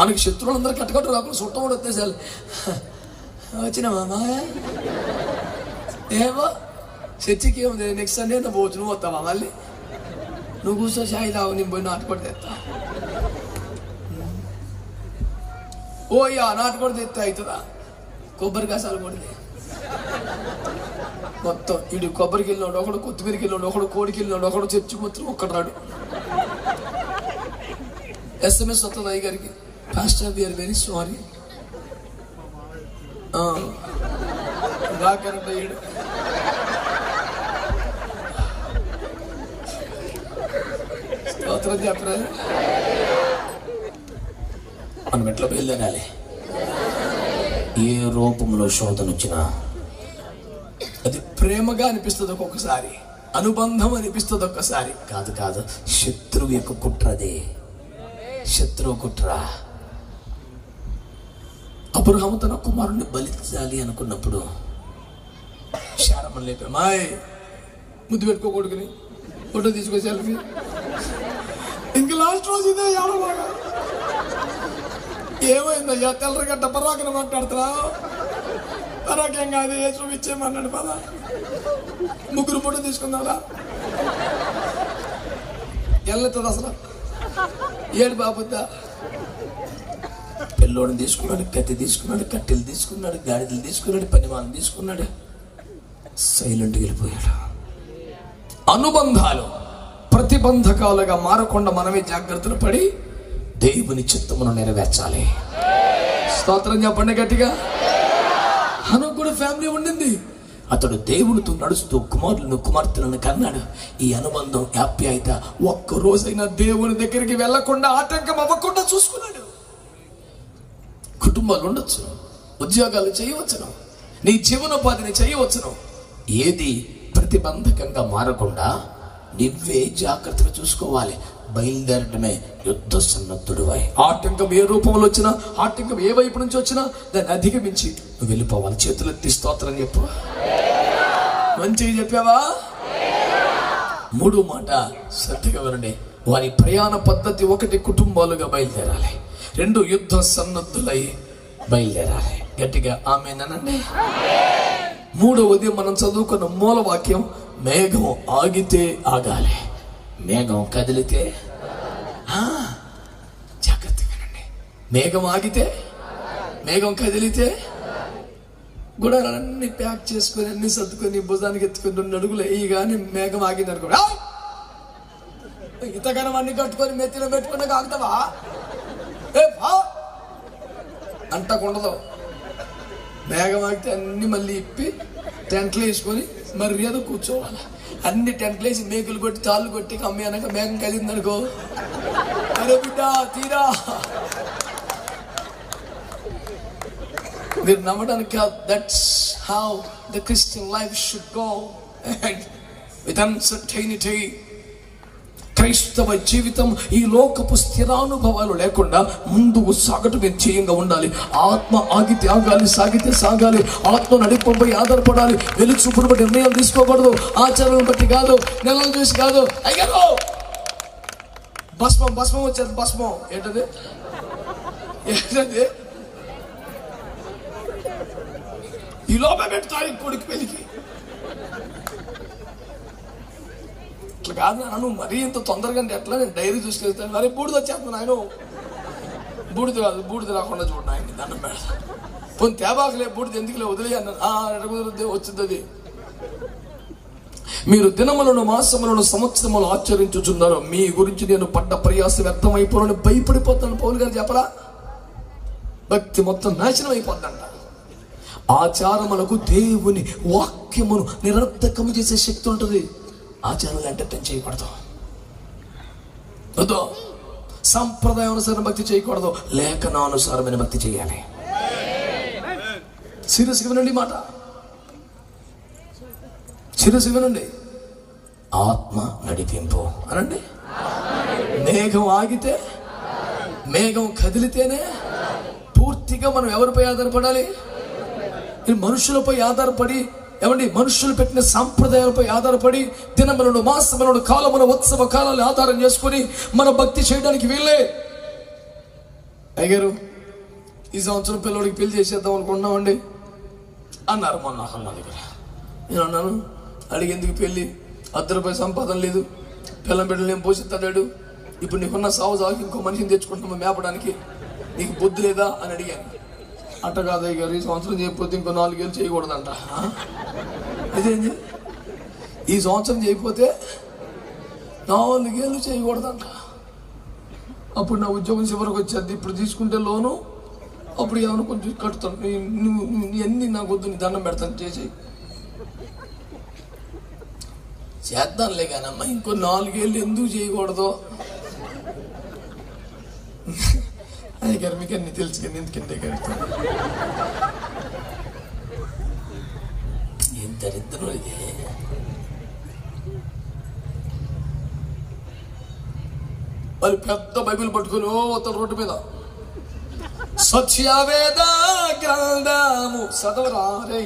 మనకి శత్రువులందరూ కట్టుకట్టు రాకుండా చుట్టపూడి వచ్చేసారి వచ్చినామా మాయ ఏమో చర్చికి ఏముంది, నెక్స్ట్ సండే పోవచ్చు. నువ్వు వస్తావా? మళ్ళీ నువ్వు కూర్చో, షాయి తాగు, నేను పోయి నాటుకోడి తెస్తా. ఓ నాటుకోడి తెస్తా అవుతుందా? కొబ్బరి కసాలు కొడితే మొత్తం ఇడు కొబ్బరికి వెళ్ళినాడు ఒకడు, కొత్తిమీరకి వెళ్ళినాడు ఒకడు, కోడికి వెళ్ళినాడు ఒకడు, చర్చి మొత్తం ఒక్కడు రాడు. SMS వస్తుంది అయ్యగారికి, pastor we are very sorry, రాకరంట అయ్యాడు. స్తోత్రం చెప్పరా. మనం ఎట్లా బయలుదేరాలి? ఏ రూపంలో శోధన వచ్చినా అది ప్రేమగా అనిపిస్తుంది ఒక్కొక్కసారి, అనుబంధం అనిపిస్తుంది ఒక్కసారి. కాదు, శత్రువు యొక్క కుట్ర అది, శత్రువు కుట్ర. అబ్రహాము తన కుమారుణ్ణి బలించాలి అనుకున్నప్పుడు శారమ్మని లేపా, మాయ్ ముద్దు పెట్టుకోకూడదుని ఫోటో తీసుకో సెల్ఫీ. ఇంక లాస్ట్ రోజు ఇదే ఏడబాగా ఏమైందయ్యా తెల్లరగడ్డ పరాకన మాట్లాడుతున్నా, పరాకేం కాదు ఏ చూపించేమన్నాడు పదా, ముగ్గురు ఫోటో తీసుకున్నారా ఎల్లతుంది అసలు ఏడు బాబుద్దా. పిల్లోడిని తీసుకున్నాడు, కత్తి తీసుకున్నాడు, కట్టెలు తీసుకున్నాడు, గాడిదలు తీసుకున్నాడు, పనిమాలను తీసుకున్నాడు, సైలెంట్గా వెళ్ళిపోయాడు. అనుబంధాలు ప్రతిబంధకాలుగా మారకుండా మనమే జాగ్రత్తలు పడి దేవుని చిత్తమును నెరవేర్చాలి. స్తోత్రం చెప్పండి గట్టిగా. హనోకు కూడా ఫ్యామిలీ ఉండింది. అతడు దేవునితో నడుస్తూ కుమారులను కుమార్తెలను కన్నాడు. ఈ అనుబంధం ఆప్యాయత ఒక్క రోజైనా దేవుని దగ్గరికి వెళ్లకుండా ఆటంకం అవ్వకుండా చూసుకున్నాడు. కుటుంబాలు ఉండొచ్చు, ఉద్యోగాలు చేయవచ్చును, నీ జీవనోపాధిని చేయవచ్చును. ఏది ప్రతిబంధకంగా మారకుండా నువ్వే జాగ్రత్తగా చూసుకోవాలి. బయలుదేరటమే యుద్ధ సన్నద్ధుడివై. ఆటంకం ఏ రూపంలో వచ్చినా, ఆటంకం ఏ వైపు నుంచి వచ్చినా దాన్ని అధిగమించి నువ్వు వెళ్ళిపోవాలి. చేతులెత్తి స్తోత్రం చెప్పు. మంచిగా చెప్పావా? మూడో మాట శ్రద్ధగా వినండి. వారి ప్రయాణ పద్ధతి: 1, కుటుంబాలుగా బయలుదేరాలి. 2, యుద్ధ సన్నద్ధులై బయలుదేరాలి. గట్టిగా ఆమేనండి. మూడవది మనం చదువుకున్న మూల వాక్యం: మేఘం ఆగితే ఆగాలి, మేఘం కదిలితే. జాగ్రత్తగా వినండి. మేఘం ఆగితే, మేఘం కదిలితే. గుడాలన్నీ ప్యాక్ చేసుకొని అన్ని సర్దుకొని భుజానికి ఎత్తుకొని 2 అడుగులు వేయి, కానీ మేఘం ఆగింది అనుకో, ఇంతగానం అన్ని కట్టుకొని మెత్తిలో పెట్టుకున్నాక ఆగుతావా? అంటకుండదు. మేఘం ఆగితే అన్ని మళ్ళీ ఇప్పి టెంట్లు వేసుకొని మర్యాద కూర్చోవాలి. అన్ని టెంట్లు వేసి మేకులు కొట్టి తాళ్ళు కొట్టి కమ్మి అనక మేఘం కలిగింది అనుకో, అరే బిడ్డ తీరా. మీరు నమ్మడానికి that's how the Christian life should go with uncertainty. క్రైస్తవ జీవితం ఈ లోకపు స్థిరానుభవాలు లేకుండా ముందుకు సాగటం నిశ్చయంగా ఉండాలి. ఆత్మ ఆగితే ఆగాలి, సాగితే సాగాలి. ఆత్మ నడిపంపై ఆధారపడాలి. వెలుచూపును బట్టి నిర్ణయాలు తీసుకోకూడదు, ఆచారాలను బట్టి కాదు, నెలలు చూసి కాదు. అయ్యారు భస్మం వచ్చేది. భస్మం ఏంటది? ఈ లోపల పెడతాడు కొడుకు పెళ్ళికి. ఇట్లా కాదు నాన్న, నువ్వు మరీ ఇంత తొందరగా అంటే ఎట్లా? నేను డైరీ చూసుకెళ్తాను. మరీ బూడిద వచ్చేస్తున్నాను ఆయన. బూడిద కాదు, బూడిద రాకుండా చూడండి ఆయనకి దండం పెడతా. పోనీ తేబాకలే, బూడిద ఎందుకులే వదిలే అన్నాను. కుదిరితే వచ్చింది అది. మీరు దినములను, మాసములను, సంవత్సరములు ఆచరించుచున్నారు, మీ గురించి నేను పడ్డ ప్రయాస వ్యర్థమైపోవాలని భయపడిపోతాను. పౌలు గారు చెప్పరా? భక్తి మొత్తం నాశనం అయిపోద్దంట. ఆచారములకు దేవుని వాక్యమును నిరర్థకము చేసే శక్తి ఉంటుంది. ఆచారాలు ఎంటర్టైన్ చేయకూడదు. వద్దు. సంప్రదాయానుసారం భక్తి చేయకూడదు, లేఖనానుసారమైన భక్తి చేయాలి. సీరియస్గా వినండి మాట, సీరియస్గా వినండి. ఆత్మ నడిపింపు అనండి. మేఘం ఆగితే, మేఘం కదిలితేనే పూర్తిగా మనం ఎవరిపై ఆధారపడాలి? మనుషులపై ఆధారపడి, ఏమండి, మనుషులు పెట్టిన సాంప్రదాయాలపై ఆధారపడి దినములను, మాసములను, కాలమును, ఉత్సవ కాలాలను ఆధారం చేసుకుని మన భక్తి చేయడానికి వీళ్ళే. అయ్యారు ఈ సంవత్సరం పిల్లడికి పెళ్లి చేసేద్దాం అనుకున్నామండి అన్నారు మొన్న అన్న దగ్గర. నేను అన్నాను, అడిగేందుకు పెళ్ళి? ₹10 సంపాదన లేదు, పిల్లం బిడ్డలు ఏం పోషిస్తాడు, ఇప్పుడు నీకున్న సాగు ఇంకో మనిషిని తెచ్చుకుంటున్నాము మేపడానికి, నీకు బుద్ధి లేదా అని అడిగాను. అట్ట కాదయ్య గారు, ఈ సంవత్సరం చేయకపోతే ఇంకో 4 ఏళ్ళు చేయకూడదంట. అదేంటి ఈ సంవత్సరం చేయకపోతే 4 ఏళ్ళు చేయకూడదంట. అప్పుడు నా ఉద్యోగం చివరికి వచ్చేది. ఇప్పుడు తీసుకుంటే లోను అప్పుడు ఏమైనా కొంచెం కట్టుతాను. నువ్వు ఎన్ని నాకు వద్దు, నీ దండం పెడతాను, చేద్దాంలే కానమ్మా, ఇంకో 4 ఏళ్ళు ఎందుకు చేయకూడదు అని గారు మీకు అన్ని తెలుసు కానీ ఎందుకంటే కడతాను. ఏం దరిద్రం ఇది. వాళ్ళు పెద్ద బైబిల్ పట్టుకుని అతను రోడ్డు మీద సత్యవేద గ్రంథము చదవరా రే.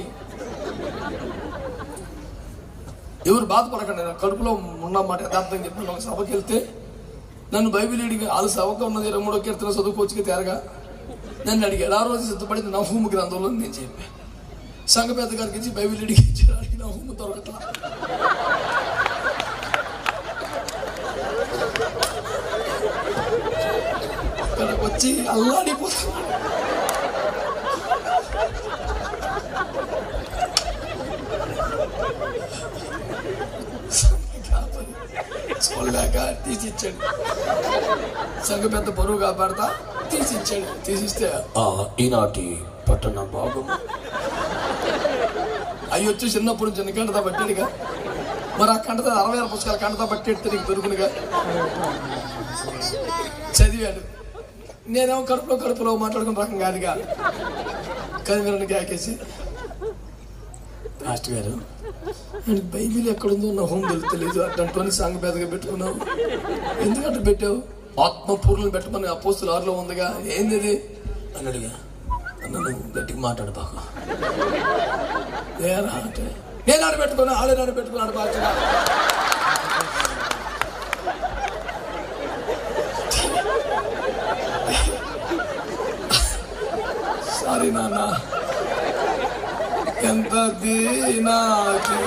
ఎవరు బాధపడకండి, నేను కడుపులో ఉన్నమాట యథార్థం చెప్పిన ఒక సభకి వెళ్తే నన్ను బైబిల్ అడిగి వాళ్ళ సభకు ఉన్నది 23వ కీర్తన చదువుకోవచ్చుగా తేరగా నన్ను అడిగాడు. ఆ రోజు సిద్ధపడింది నహూము గ్రంథంలో నేను చెప్పాను. సంఘ పెద్ద గారికి ఇచ్చి బైబిల్ అడిగి అడిగి నహూము దొరకట్లా. అక్కడికి వచ్చి అల్లాడిపోతున్నాడు. చూడలేక తీసిచ్చాడు. సంఘ పెద్ద బరువు కాపాడతా తీసిచ్చాడు. తీసిస్తే ఈనాటి పట్టణ భాగం అవి వచ్చి చిన్నప్పుడు చిన్న కంటతా పట్టాడుగా. మరి ఆ కంటత 66 పుస్తకాలు కంటతా పట్టేడితే నీకు దొరుకునుగా. చదివాడు. నేనేమో కడుపులో మాట్లాడుకున్న రకం కాదుగా. కానీ మీరు కేకేసి మాస్టర్ గారు బైబిల్ ఎక్కడుందో నా హోమ్ తెలియదు అట్లాంటి సంఘ పెద్దగా పెట్టుకున్నావు, ఎందుకంటే పెట్టావు? ఆత్మపూర్ణలు పెట్టమని అపోస్తుల 6లో ఉందిగా, ఏంది అది అని అడిగా. అన్న నువ్వు గట్టిగా మాట్లాడు బాగా. ఏరా అంటే నేను ఆడబెట్టుకున్నా, ఆడబెట్టుకున్నాడు బాగా. సారీ నాన్న, ఎంత దీనాకి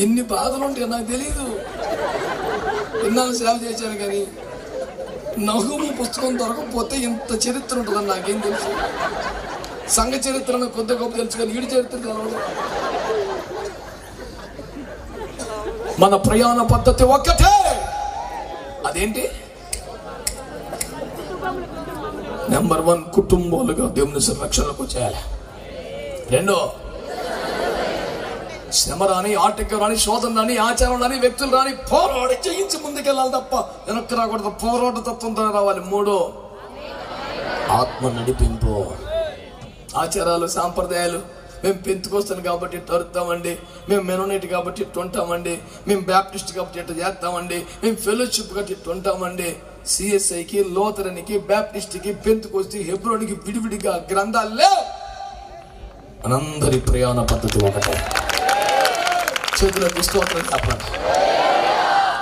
ఎన్ని బాధలు ఉంటాయో నాకు తెలీదు. ఎన్నాళ్ళు సేవ చేశాను కానీ నహూము పుస్తకం దొరకకపోతే ఇంత చరిత్ర ఉంటుందని నాకేం తెలుసు. సంఘ చరిత్రను కొద్ది గొప్ప తెలుసు కానీ ఈడి చరిత్ర తెలవదు. మన ప్రయాణ పద్ధతి ఒక్కటే, అదేంటి? నెంబర్ 1 కుటుంబాలుగా దేవుని సంరక్షణకు చేయాలి. 2 శ్రమ రాని, ఆటంకం రాని, శోధన రాని, ఆచారం రాని, వ్యక్తులు రాని పోరాడి జయించి ముందుకెళ్ళాలి తప్ప వెనక్కి రాకూడదు. పోరాట తత్వంతో రావాలి. 3 ఆత్మ నడిపింపు. ఆచారాలు సాంప్రదాయాలు, మేము పెంతుకొస్తాను కాబట్టి ఇట్లా అరుతామండి, మేము మెనోనైట్ కాబట్టి ఇట్లా ఉంటామండి, మేము బ్యాప్టిస్ట్ కాబట్టి ఇట్లా చేస్తామండి, మేము ఫెలోషిప్ కాబట్టి ఇట్లా ఉంటామండి. సిఎస్ఐకి, లోతరనికి, బ్యాప్టిస్ట్కి, పెంతుకొస్తే హెబ్రోనికి విడివిడిగా గ్రంథాలు లేవు. మనందరి ప్రయాణ పద్ధతి ఒకటే. చేతులకు స్తోత్రం చెప్పండి.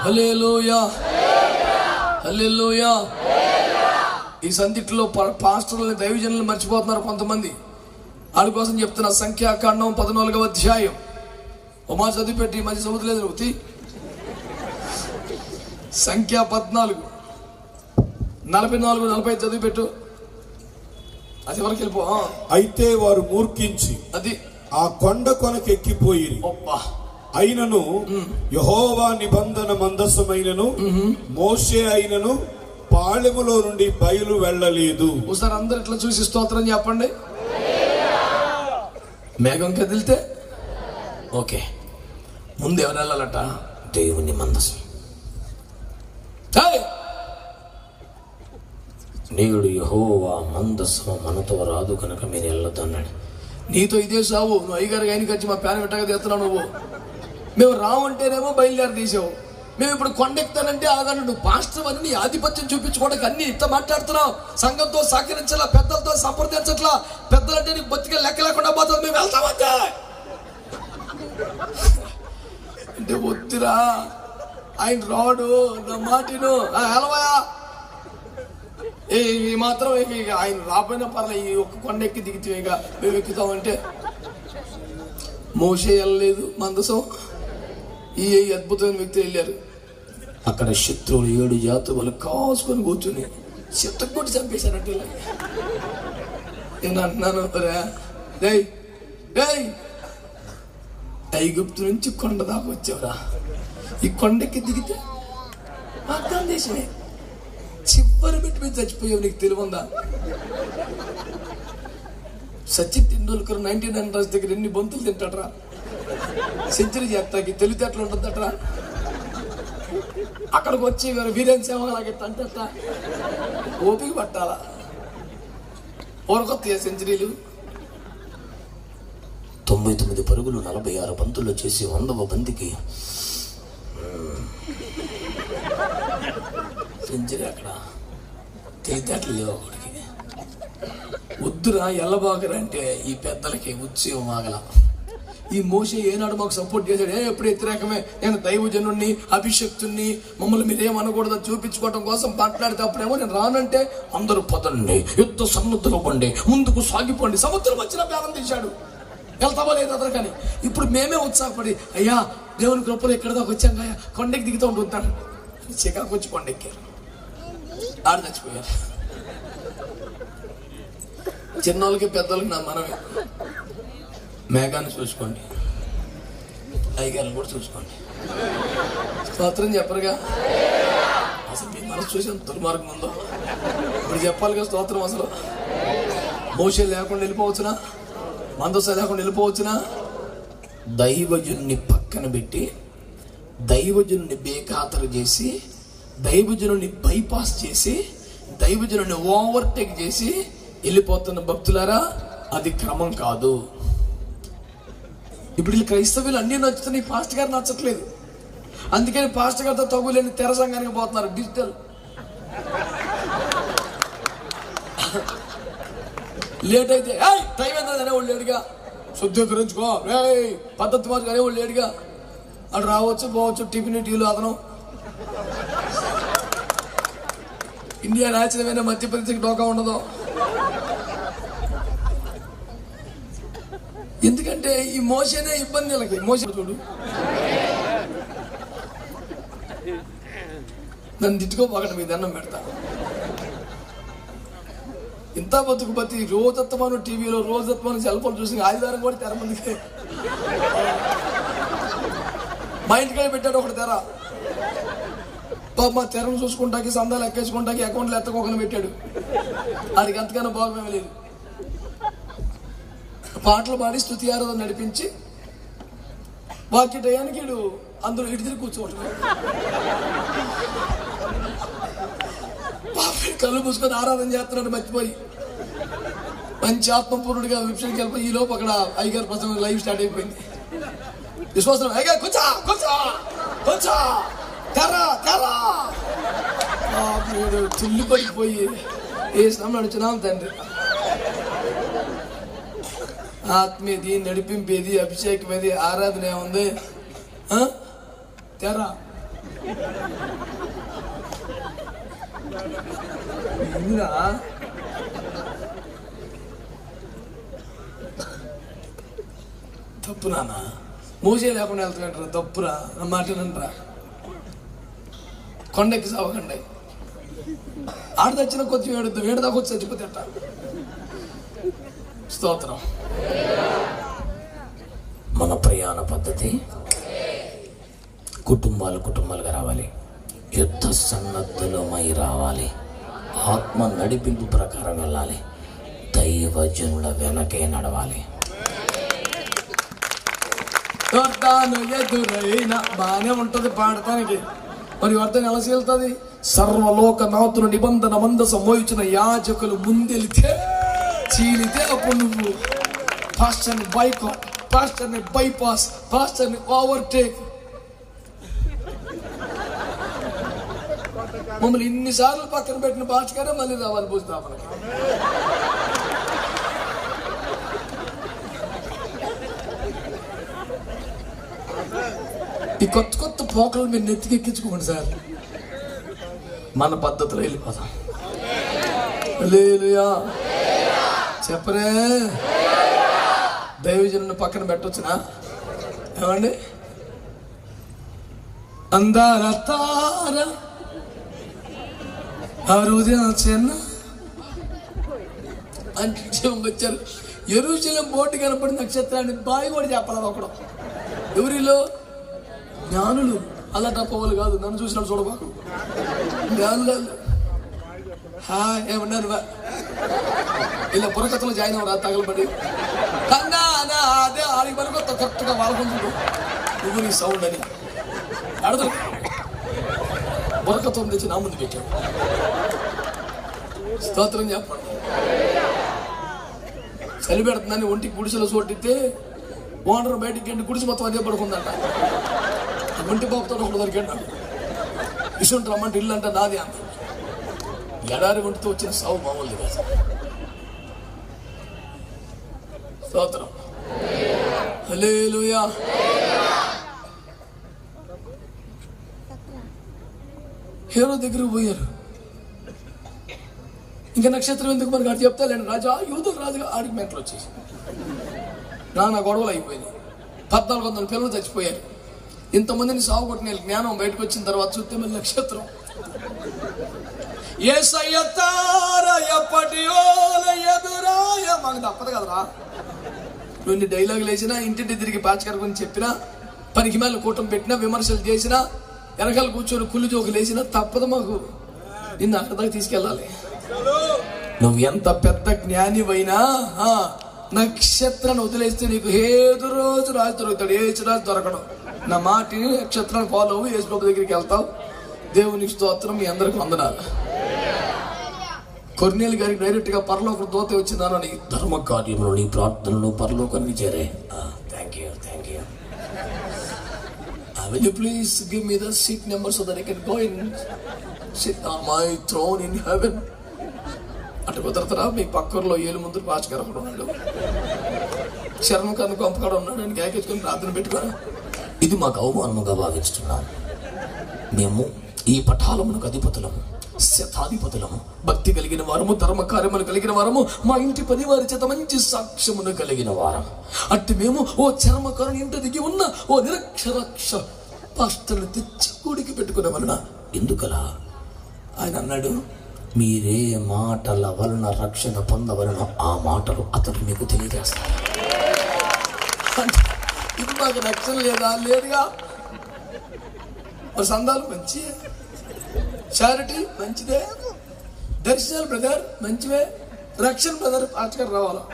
హల్లెలూయా, హల్లెలూయా. ఈ సందిట్లో పాస్టర్లని, దైవజనులను మర్చిపోతున్నారు కొంతమంది. వాడి కోసం చెప్తున్న సంఖ్యాకాండం 14వ అధ్యాయం. ఓ మా చదివిపెట్టి మంచి చదువుతలేదు నువ్వు. సంఖ్య 14 44 45 చదివిపెట్టు. అది ఎవరికి వెళ్ళిపో. అయితే వారు మూర్ఖించి అది ఆ కొండ కొనకెక్కిపోయి అయినను యెహోవా నిబంధన మందసమైనను మోషే అయినను పాళెములో నుండి బయలు వెళ్ళలేదు. ఒకసారి అందరు ఇట్లా చూసి స్తోత్రం చెప్పండి. మేఘం కదిలితే ఓకే, ముందు ఎవరు వెళ్ళాలట? దేవుని మందసం. నేడు యెహోవా మందసం మనతో రాదు కనుక మీరు వెళ్ళొద్దు అన్నాడు. నీతో ఇదే సావు. నువ్వు అయ్యగారు ఆయనకి వచ్చి మా ప్యాన్ పెట్టగా తెస్తున్నావు. నువ్వు మేము రావంటేనేమో బయలుదేరి తీసావు. మేము ఇప్పుడు కొండెక్తానంటే ఆగాను. నువ్వు పాస్టర్ అని నీ ఆధిపత్యం చూపించుకోవడానికి అన్ని ఇంత మాట్లాడుతున్నావు. సంఘంతో సహకరించలా, పెద్దలతో సంప్రదించట్లా. పెద్దలంటే నీకు బతికే లెక్క లేకుండా పోతుంది. మేము వెళ్తామంటే అంటే వద్దురా, ఆయన రాడు, నా మాటిను ఎలవయా. ఈ మాత్రం ఆయన రాపోయినా పర్లేదు, ఈ ఒక్క కొండ ఎక్కి దిగితేగా మేము ఎక్కుతామంటే. మోషే వెళ్ళలేదు మందసం. ఈ అద్భుతమైన వ్యక్తి వెళ్ళారు. అక్కడ శత్రువులు 7 జాతులు కాసుకొని కూర్చుని చిత్తం కొట్టి చంపేశారంటే నేను అంటున్నాను డేయ్ డేయ్ ఐగుప్తు నుంచి కొండ దాకా వచ్చావురా, ఈ కొండకి దిగితే వాగ్దాన దేశమే, చివరి పెట్టి మీద చచ్చిపోయావు, నీకు తెలివందా? సచిన్ టెండూల్కర్ 1900 దగ్గర ఎన్ని బంతులు తింటాడరా, సెంచరీ చేస్తాకి తెలివితేటలు ఉంటుందట్రా. అక్కడికి వచ్చి వీరేంద్ర సేవలాగే తంటట ఓపిక పట్టాలా, ఓరకొత్త సెంచరీలు. 99 పరుగులు 46 బంతుల్లో చేసి 100వ బంతికి సెంచరీ. అక్కడ తెలివితేటలు లేవు అక్కడికి. వద్దురా ఎల్లబాగరా అంటే ఈ పెద్దలకి ఉత్సవం ఆగల. ఈ మోషే ఏనాడు మాకు సపోర్ట్ చేశాడు? ఎప్పుడు వ్యతిరేకమే. నేను దైవజనుణ్ణి, అభిషక్తుణ్ణి, మమ్మల్ని మీరేమనకూడదని చూపించుకోవడం కోసం మాట్లాడితే అప్పుడేమో నేను రానంటే అందరూ పదండి, యుద్ధ సన్నద్ధులు పండి, ముందుకు సాగిపోండి. సముద్రం వచ్చిన బేరం తీశాడు, వెళ్తావా లేదు అతను. కానీ ఇప్పుడు మేమే ఉత్సాహపడి అయ్యా దేవుని కృపలో ఎక్కడ దాకా వచ్చాం, కొండకి దిగుతూ ఉంటాను. చికాకు వచ్చి కొండెక్కారు, ఆడ చచ్చిపోయారు. చిన్నోళ్ళకి పెద్దోళ్ళకి నా మనమే. మేఘాన్ని చూసుకోండి, ఐగాలను కూడా చూసుకోండి. స్తోత్రం చెప్పరుగా? అసలు మీ మనసు చూసి ఎంత దుర్మార్గం ఉందో ఇప్పుడు చెప్పాలిగా స్తోత్రం. అసలు మోషే లేకుండా వెళ్ళిపోవచ్చునా? మందస లేకుండా వెళ్ళిపోవచ్చునా? దైవజనుని పక్కన పెట్టి, దైవజనుని బేఖాతరు చేసి, దైవజనుని బైపాస్ చేసి, దైవజనుని ఓవర్టేక్ చేసి వెళ్ళిపోతున్న భక్తులారా, అది క్రమం కాదు. ఇప్పుడు క్రైస్తవులు అన్నీ నచ్చుతున్నాయి, పాస్టర్ గారు నచ్చట్లేదు. అందుకని పాస్టర్ గారితో తగులేని తెర సంఘానికి పోతున్నారు. డిజిటల్ లేట్ అయితే టైం ఎంత అనేవాళ్ళు లేడుగా, శుద్ధీకరించుకో పద్ధతి మార్చుకు అనేవాళ్ళు లేడుగా. అటు రావచ్చు పోవచ్చు, టిఫిన్ టీలు అతను. ఇండియా నాచనమైన మధ్యప్రదేశ్కి డోకా ఉండదు. ఎందుకంటే ఈ మోసేనే ఇబ్బంది వీళ్ళకి. మోసే చూడు, నన్ను తిట్టుకోపోకండి, మీ దండం పెడతా. ఇంత బతుకు బతి రోజత్వమాను టీవీలో, రోజత్వమాను సెల్ ఫోన్ చూసి ఆదివారం కూడా తెర మందికి మా ఇంటికాడ పెట్టాడు ఒకటి తెర. మా తెరను చూసుకుంటాకి, సందాలు ఎక్కేసుకుంటాకి, అకౌంట్లు ఎత్తకోకుండా పెట్టాడు. అది అంతకన్నా బాగోమే లేదు. పాటలు పాడి స్తుతి ఆరాధన నడిపించి వాక్య టయానికి అందరూ ఇటు తిరిగి కూర్చోవటం, కళ్ళు మూసుకొని ఆరాధన చేస్తున్నాడు మర్చిపోయి. మంచి ఆత్మపూర్ణుడిగా విషయానికి వెళ్ళిపోయి ఈ లోపు అక్కడ అయ్యగారు ప్రసంగం లైవ్ స్టార్ట్ అయిపోయింది. విశ్వాసం అయ్యగారు కూర్చో కూర్చో కూర్చో తెరా తెరా తుల్లి పడిపోయి ఏ స్నామం నడుచున్నాం తండ్రి. ఆత్మీయది, నడిపింపేది, అభిషేకమేది, ఆరాధన ఏముంది? తెరా తప్పు నాన్న. మోసే లేకుండా వెళ్తామంటారా? తప్పురా, నా మాట నంటరా. కొండెక్కి సావకండి. ఆడ తెచ్చిన కొద్ది వేడు దాకా వచ్చి చచ్చిపోతే స్తోత్రం. మన ప్రయాణ పద్ధతి కుటుంబాలుగా రావాలి, యుద్ధ సన్నద్ధులమై రావాలి, ఆత్మ నడిపింపు ప్రకారం వెళ్ళాలి, దైవజనుల వెనకే నడవాలి. ఎదురైనా బాగానే ఉంటది పాడటానికి, మరి వర్ధన ఎలా వెళ్తుంది? సర్వలోకనాథుల నిబంధన మందసం మోయించిన యాజకులు ముందెలితే చీలితే అప్పుడు నువ్వు పాస్టర్ని బైకాట్, పాస్టర్ని బైపాస్, పాస్టర్ని ఓవర్టేక్. మమ్మల్ని ఇన్నిసార్లు పక్కన పెట్టిన పాస్టర్గానే మళ్ళీ రావాలి భూస్థాపనకి. ఈ కొత్త కొత్త పోకలు మీరు నెత్తికెక్కించుకోండి సార్. మన పద్ధతిలో వెళ్ళిపోతాం. హల్లెలూయా చెప్పరే. దైవజనుని పక్కన పెట్టొచ్చునా? ఏమండి? అందార తార ఆ రోజే చిన్న అంటే వచ్చారు. యెరూషలేము బోర్డు కనపడి నక్షత్రాన్ని బాయి కూడా చెప్పలేదు ఒకడు. ఎవరిలో? జ్ఞానులు. అలా తప్పవాళ్ళు కాదు, నన్ను చూసినట్టు చూడబాకు. జ్ఞానులు ఏమన్నారు? ఇలా బుర్రకథలు జాయిన్ అవ్వరా తగలబడి కన్నా అదే ఆడికి పనికొత్త కరెక్ట్గా వాళ్ళకుంటు నువ్వు నీ సౌండ్ అని అడదు. బుర్రకథం తెచ్చి నా ముందు పెట్టావు. స్తోత్రం చెప్పండి. చలి పెడుతుందని ఒంటికి గుడిసెలో చోటితే ఓనర్ బయటికి వెళ్ళి గుడిసి మొత్తం అదే పడుకుందంట. ఒంటి బాబుతో ఒకటి దొరికాడు. నాకు ఇసుంటి రమ్మంటే ఇల్లు అంటే నాది అంత. ఎడారి ఒంటితో వచ్చిన సావు మామూలు కాదు. స్తోత్రం. హల్లెలూయా. హేరోదు దగ్గరకు పోయారు. ఇంకా నక్షత్రం ఎందుకు మనకు అటు చెప్తా లేండి రాజా, యూదుల రాజుగా ఆడికి మెంటలు వచ్చేసి నానా గొడవలు అయిపోయింది. 1400 పిల్లలు చచ్చిపోయారు. ఇంతమందిని సాగు కొట్టిన జ్ఞానం బయటకు వచ్చిన తర్వాత చూస్తే మళ్ళీ నక్షత్రం మాకు తప్పదు కదరా. నువ్వు డైలాగులు వేసినా, ఇంటింటి తిరిగి పాచకర గురించి చెప్పినా, పనికి మేల కూటం పెట్టినా, విమర్శలు చేసినా, వెనకాల కూర్చొని కుళ్ళు జోకులు వేసినా తప్పదు మాకు. నిన్ను అక్కడ దాకా తీసుకెళ్ళాలి. నువ్వు ఎంత పెద్ద జ్ఞానివైనా నక్షత్రాన్ని వదిలేస్తే నీకు ఏదో రోజు రాజు దొరుకుతాడు. ఏసు రాజు దొరకడం. నా మాటిని నక్షత్రాన్ని ఫాలో అవ్వు, యేసు ప్రభు దగ్గరికి వెళ్తావు. దేవునికి స్తోత్రం. మీ అందరికి వందనాలు. కొర్నేలు గారికి డైరెక్ట్ గా పరలోక దూత వచ్చిందని ధర్మ కార్యంలో నీ ప్రార్థనలు పరలోకానికి చేరే. Thank you. Will you please give me the seat number so that I can go and sit on my throne in heaven? అటు కుదరతరా. మీ పక్కలో ఏలు ముందు పాచకర కూడా ఉన్నాడు, శరణం కన్ను కొంపకాడ ఉన్నాడు అని కేకెత్తుకొని ప్రార్థన పెట్టుకోరా. ఇది మాకు అవమానముగా భావిస్తున్నాం. మేము ఈ పఠాలమునకు అధిపతులము, శతాధిపతులము, భక్తి కలిగిన వారము, ధర్మ కార్యములు కలిగిన వారము, మా ఇంటి పని వారి చేత మంచి సాక్ష్యమును కలిగిన వారం. అట్టి మేము ఓ చర్మకారుని ఇంట దిగి ఉన్న ఓ నిరక్షరాక్ష పాస్టర్ని తెచ్చి కూడికి పెట్టుకునే వలన ఎందుకలా? ఆయన అన్నాడు, మీరే మాటల వలన రక్షణ పొందవలన ఆ మాటలు అతడు మీకు తెలియజేస్తాడు. ఇది మాకు రక్షణ లేదా? లేదుగా. సందాలు మంచి, చారిటీ మంచిదే, దర్శనాలు బ్రదర్ మంచివే, రక్షణ బ్రదర్ ఆచకర రావాలా.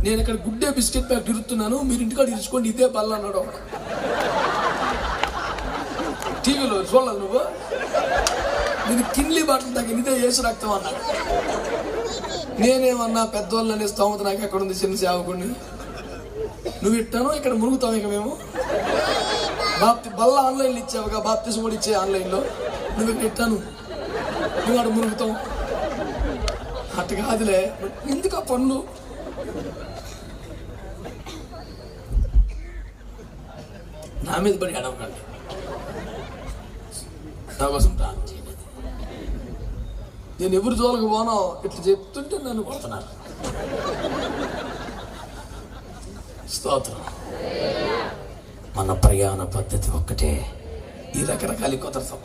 నేను ఇక్కడ గుడ్డే బిస్కెట్ ప్యాక్ తిరుగుతున్నాను, మీరు ఇంటికాడ ఇరుచుకోండి ఇదే బల్ల అన్నాడు. టీవీలో చూడలేదు నువ్వు? నేను కిన్లీ బాటలు తగ్గ ఇదే యేసు రక్తం అన్నాడు. నేనేమన్నా పెద్దవాళ్ళనే స్తోమత నాకు ఎక్కడ ఉంది చిన్న సేవకుడిని. నువ్వు ఇట్టాను ఇక్కడ మునుగుతావు. ఇక మేము బల్ల ఆన్లైన్లో ఇచ్చావుగా, బాప్తిజం కూడా ఇచ్చే ఆన్లైన్లో. నువ్వు ఇక్కడ ఇట్టాను, నువ్వు అక్కడ మునుగుతావు. అట్టు కాదులే, ఎందుకు ఆ పనులు? నా మీద పడి అడవకండి, నా కోసం ప్రార్థన చేయలేదు. నేను ఎవరు జోలకు పోనో ఇట్లా చెప్తుంటే నన్ను కొడుతున్నారు. స్తోత్రం. మన ప్రయాణ పద్ధతి ఒక్కటే. ఈ రకరకాల కుదరతాం.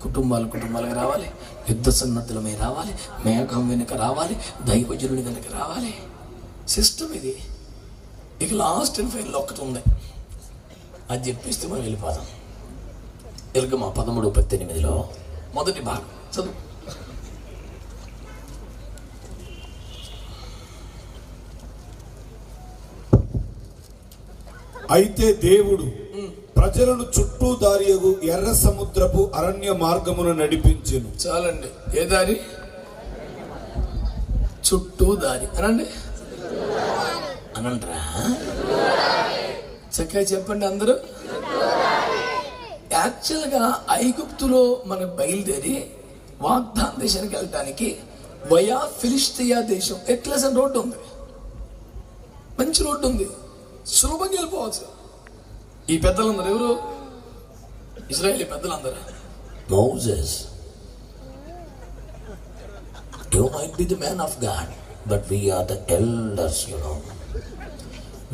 కుటుంబాలుగా రావాలి, యుద్ధ సన్నద్ధులమై రావాలి, మేఘం వెనుక రావాలి, దైవజనుడి వెనుక రావాలి. సిస్టమ్ ఇది. ఇక లాస్ట్ అండ్ ఫైనల్ ఒక్కటి ఉంది, అది చెప్పేస్తే మనం వెళ్ళిపోదాం. ఎలుగమా 13:18 మొదటి భాగం చదువు. అయితే దేవుడు ప్రజలను చుట్టూ దారియగు ఎర్ర సముద్రపు అరణ్య మార్గమును నడిపించెను. చాలండి. ఏ దారి? చుట్టూ దారి అనండి. అనంటరా? చక్కగా చెప్పండి అందరూ. యాక్చువల్గా ఐగుప్తులో మనకు బయలుదేరి వాగ్దాన దేశానికి వెళ్ళటానికి వయా ఫిలిష్తియా దేశం ఎట్లసన్ రోడ్డు ఉంది, మంచి రోడ్డు ఉంది, సులభంగా వెళ్ళిపోవచ్చు. ఈ పెద్దలందరూ ఎవరు? ఇజ్రాయేలీ పెద్దలందరూ. Moses, you might be the man of God, but we are the elders, you know.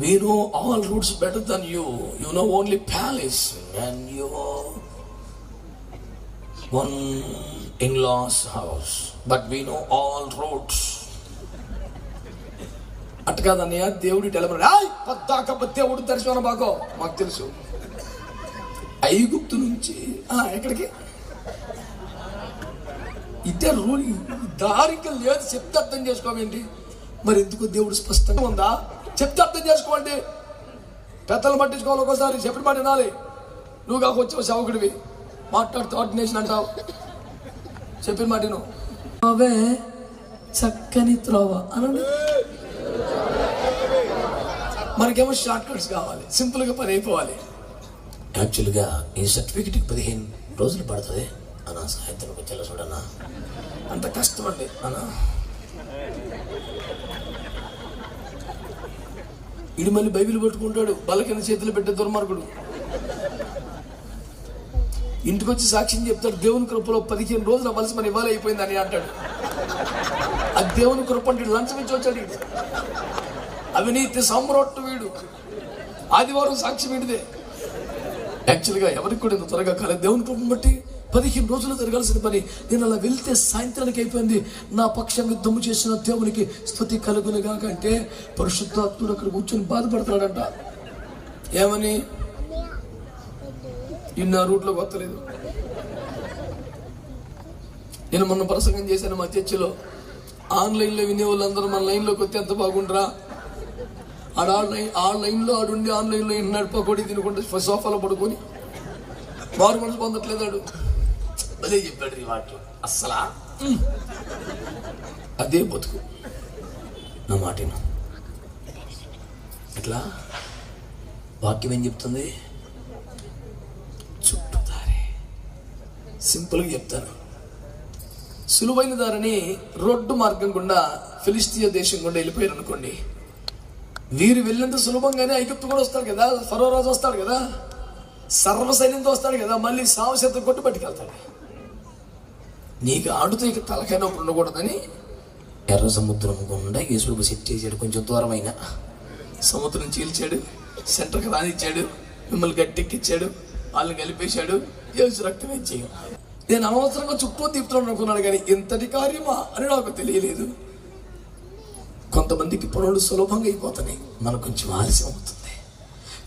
We know all routes better than you. You know only palace, and you one in-laws house, but we know all roads. అట్ట కాదన్నయ్య, దేవుడి టెలబడి పద్దాక దేవుడు దర్శనం బాగో మాకు తెలుసు. ఐగుప్తు నుంచి ఎక్కడికి ఇదే రూల్, దారికి లేదు. చెప్తే అర్థం చేసుకోవేంటి? మరి ఎందుకు దేవుడు స్పష్టంగా ఉందా? చెప్తే అర్థం చేసుకోండి. పెద్దలు పట్టించుకోవాలి, ఒకసారి చెప్పిన మాట వినాలి. నువ్వు కాక వచ్చావు సేవకుడివి, మాట్లాడుతూ ఆర్డినేషన్ అంటావు. చెప్పిన మాట నువ్వు అవే చక్కని త్రోవ అనండి. మనకేమో షార్ట్ కట్స్ కావాలి, సింపుల్గా పని అయిపోవాలి. యాక్చువల్గా ఈ సర్టిఫికెట్కి 15 రోజులు పడుతుంది అన్న. సాయంత్రం వచ్చేలా చూడన్నా, అంత కష్టం అండి అన్న. ఇడు మళ్ళీ బైబిల్ పట్టుకుంటాడు, బల కింద చేతులు పెట్టే దుర్మార్గుడు. ఇంటికి వచ్చి సాక్ష్యం చెప్తాడు, దేవుని కృపలో 15 రోజులు అవ్వాల్సి మన ఇవ్వాలి అయిపోయిందని అంటాడు. అది దేవుని కృప అంటే లంచం ఇచ్చి వచ్చాడు. అవినీతి సమ్రోట్టు వీడు. ఆదివారం సాక్ష్యం వీడిదే. యాక్చువల్గా ఎవరికి కూడా ఇంత త్వరగా కాలేదు. దేవుని కృపను బట్టి 15 రోజులు జరగాల్సిన పని నేను అలా వెళ్తే సాయంత్రానికి అయిపోయింది. నా పక్షంగా యుద్ధము చేసిన దేవునికి స్తుతి కలుగునుగా అంటే పరిశుద్ధాత్ముడు అక్కడ కూర్చొని బాధపడతాడంట. ఏమని? ఇన్న రూట్లో కొత్తలేదు. నేను మొన్న ప్రసంగం చేశాను మా చర్చిలో. ఆన్లైన్లో వినే వాళ్ళందరూ మన లైన్లోకి వస్తే ఎంత బాగుండరా. ఆ లైన్లో ఆడుండి ఆన్లైన్లో ఎన్నాడు పకోడీ తినుకుంటే సోఫాలో పడుకొని మారు మనసు పొందట్లేదు. ఆడు అదే చెప్పాడు ఈ మాట. అస్సలా అదే బతుకు. నా మాటను ఎట్లా వాక్యం ఏం చెప్తుంది? చుట్టూ దారి. సింపుల్గా చెప్తాను. సులువైన దారిని రోడ్డు మార్గం గుండా ఫిలిస్తీయ దేశం గుండా వెళ్ళిపోయారు అనుకోండి. వీరు వెళ్ళినంత సులభంగానే ఐగుప్తు కూడా వస్తాడు కదా, ఫరో రాజు వస్తాడు కదా, సర్వసైన్యంతో వస్తాడు కదా, మళ్ళీ సావశత్వం కొట్టు పట్టుకెళ్తాడు. నీకు ఆడుతూ ఇక తలకాయ నొప్పి ఉండకూడదని ఎర్ర సముద్రం గుండా యేసుప్రభు సెట్ చేశాడు. కొంచెం దూరమైన సముద్రం చీల్చాడు, సెంటర్కి రానిచ్చాడు, మిమ్మల్ని గట్టెక్కిచ్చాడు, వాళ్ళని కలిపేశాడు. యేసు రక్తం ఇచ్చేయం. నేను అనవసరంగా చుట్టూ తీపుతున్నాను అనుకున్నాను, కానీ ఇంతటి కార్యమా అని నాకు తెలియలేదు. కొంతమందికి పనులు సులభంగా అయిపోతున్నాయి, మనకు కొంచెం ఆలస్యం అవుతుంది.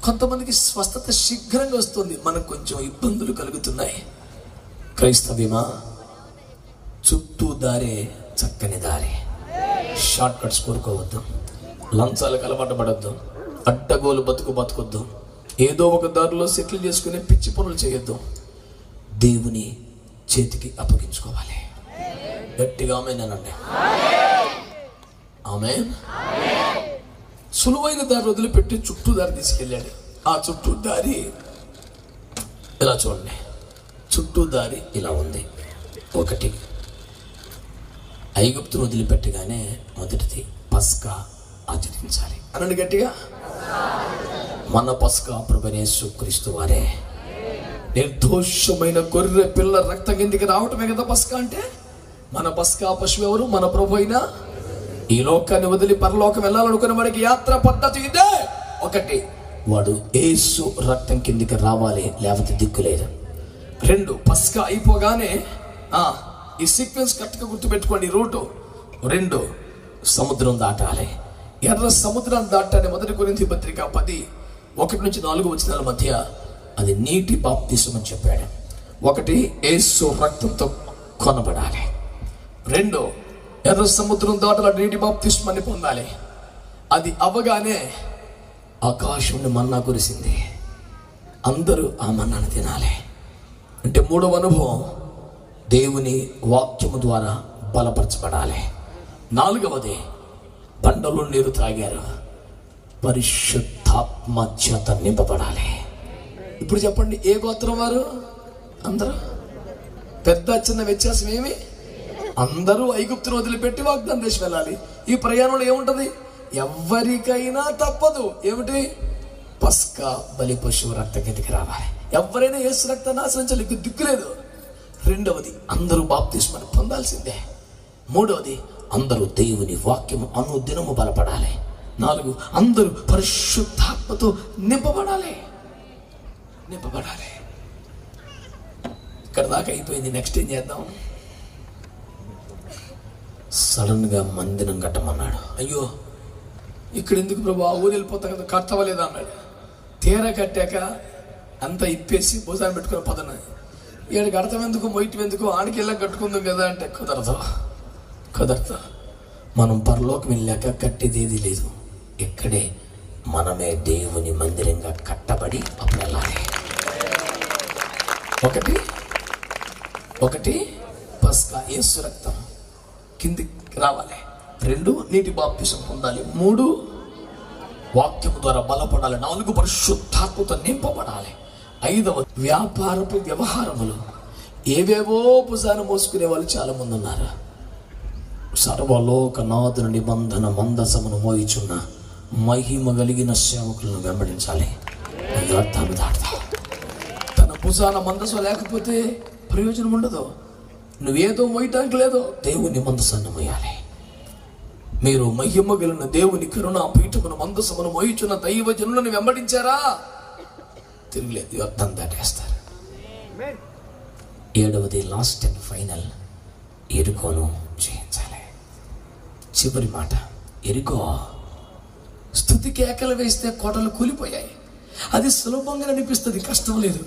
కొంతమందికి స్వస్థత శీఘ్రంగా వస్తుంది, మనకు కొంచెం ఇబ్బందులు కలుగుతున్నాయి. క్రైస్తవ్యమా? చుట్టూ దారే చక్కని దారి. షార్ట్ కట్స్ కోరుకోవద్దు, లంచాలకు అలవాటు పడద్దు, అడ్డగోలు బతుకొద్దు, ఏదో ఒక దారిలో సెటిల్ చేసుకునే పిచ్చి పనులు చేయొద్దు. దేవుని చేతికి అప్పగించుకోవాలి. గట్టిగా ఆమేనండి. ఆమేన్. సులువైన దారి వదిలిపెట్టి చుట్టూ దారి తీసుకెళ్ళాడు. ఆ చుట్టూ దారి ఇలా చూడండి. చుట్టూ దారి ఇలా ఉంది. ఒకటి, ఐగుప్తును వదిలిపెట్టగానే మొదటిది పస్కా ఆచరించాలి. అనండి గట్టిగా. మన పస్కా ప్రభువైన యేసుక్రీస్తు వారే. నిర్దోషమైన గొర్రె పిల్ల రక్తం కిందికి రావటమే కదా పస్కా అంటే. మన పస్కా పశువు ఎవరు? మన ప్రభు అయినా. ఈ లోకాన్ని వదిలి పరలోకం వెళ్ళాలనుకున్న వాడికి యాత్ర పద్ధతి ఇదే. ఒకటి, వాడు యేసు రక్తం కిందికి రావాలి, లేకపోతే దిక్కులేదు. 2, పస్కా అయిపోగానే ఈ సీక్వెన్స్ కరెక్ట్గా గుర్తుపెట్టుకోండి. రూటు 2, సముద్రం దాటాలి. ఎర్ర సముద్రం దాటాలి. 1 కొరింథీ పత్రిక 10:1-4 వచనాల మధ్య అది నీటి బాప్తిసం అని చెప్పాడు. 1, యేసు రక్తంతో కొనబడాలి. 2, ఎర్ర సముద్రం దాటాల నీటి బాప్తిస్మాన్ని పొందాలి. అది అవ్వగానే ఆకాశం నుండి మన్నా కురిసింది. అందరూ ఆ మన్నాను తినాలి. అంటే 3వ అనుభవం దేవుని వాక్యము ద్వారా బలపరచబడాలి. 4వది బండలో నీరు త్రాగారు, పరిశుద్ధాత్మ చేత నింపబడాలి. ఇప్పుడు చెప్పండి, ఏ గోత్రం వారు? అందరూ. పెద్ద చిన్న వ్యత్యాసం ఏమి? అందరూ ఐగుప్తును వదిలిపెట్టి వాగ్దాన దేశం వెళ్ళాలి. ఈ ప్రయాణంలో ఏముంటది? ఎవరికైనా తప్పదు. ఏమిటి? పస్కా బలి పశువు రక్త కిందికి రావాలి. ఎవరైనా యేసు రక్తాన్ని ఆశ్రయించాలి, దిక్కులేదు. 2వది అందరూ బాప్తిస్మాన్ని పొందాల్సిందే. 3వది అందరూ దేవుని వాక్యము అనుదినము బలపడాలి. 4, అందరూ పరిశుద్ధాత్మతో నింపబడాలి. ఇక్కడ దాకా అయిపోయింది, నెక్స్ట్ ఏం చేద్దాం? సడన్ గా మందిరం కట్టమన్నాడు. అయ్యో ఇక్కడ ఎందుకు ప్రభు, ఆ ఊరు వెళ్ళిపోతా కదా, కట్టవలేదు అన్నాడు. తీరా కట్టాక అంతా ఇప్పేసి భుజాన్ని పెట్టుకుని పదన ఈడ కడతాం ఎందుకు, మొయ్యటం ఎందుకు, ఆడికి వెళ్ళాక కట్టుకుందాం కదా అంటే కుదరదు. మనం పరలోకం వెళ్ళాక కట్టేది ఏది లేదు, ఇక్కడే మనమే దేవుని మందిరంగా కట్టబడి అప్పుడు వెళ్ళాలి. ఒకటి పస్కా యేసు రక్తం కిందికి రావాలి. 2 నీటి బాప్తిసం పొందాలి. 3 వాక్యం ద్వారా బలపడాలి. 4 పరిశుద్ధాత్మతో నింపబడాలి. 5 వ్యాపారపు వ్యవహారములు. ఏవేవో భుజాన్ని మోసుకునే వాళ్ళు చాలా మంది ఉన్నారు. సర్వలోకనాథుని నిబంధన మందసమును మోయిచున్న మహిమ కలిగిన సేవకులను వెంబడించాలి. అర్థాలు దాడతా. తన భుజాన మందసం లేకపోతే ప్రయోజనం ఉండదు. నువ్వేదో మోయటానికి లేదో, దేవుని మందసాన్ని మోయాలి. మీరు మహిమ కలిగిన దేవుని కరుణా పీఠమును మందసమును మోయిచున్న దైవ జనులను వెంబడించారా? తిరగలేదు, అర్థం దాటేస్తారు. 7వది లాస్ట్ అండ్ ఫైనల్, ఎరుకోను చేయించాలి. చివరి మాట, ఎరుకో స్తుతి కేకలు వేస్తే కోటలు కూలిపోయాయి. అది సులభంగా అనిపిస్తుంది, కష్టం లేదు.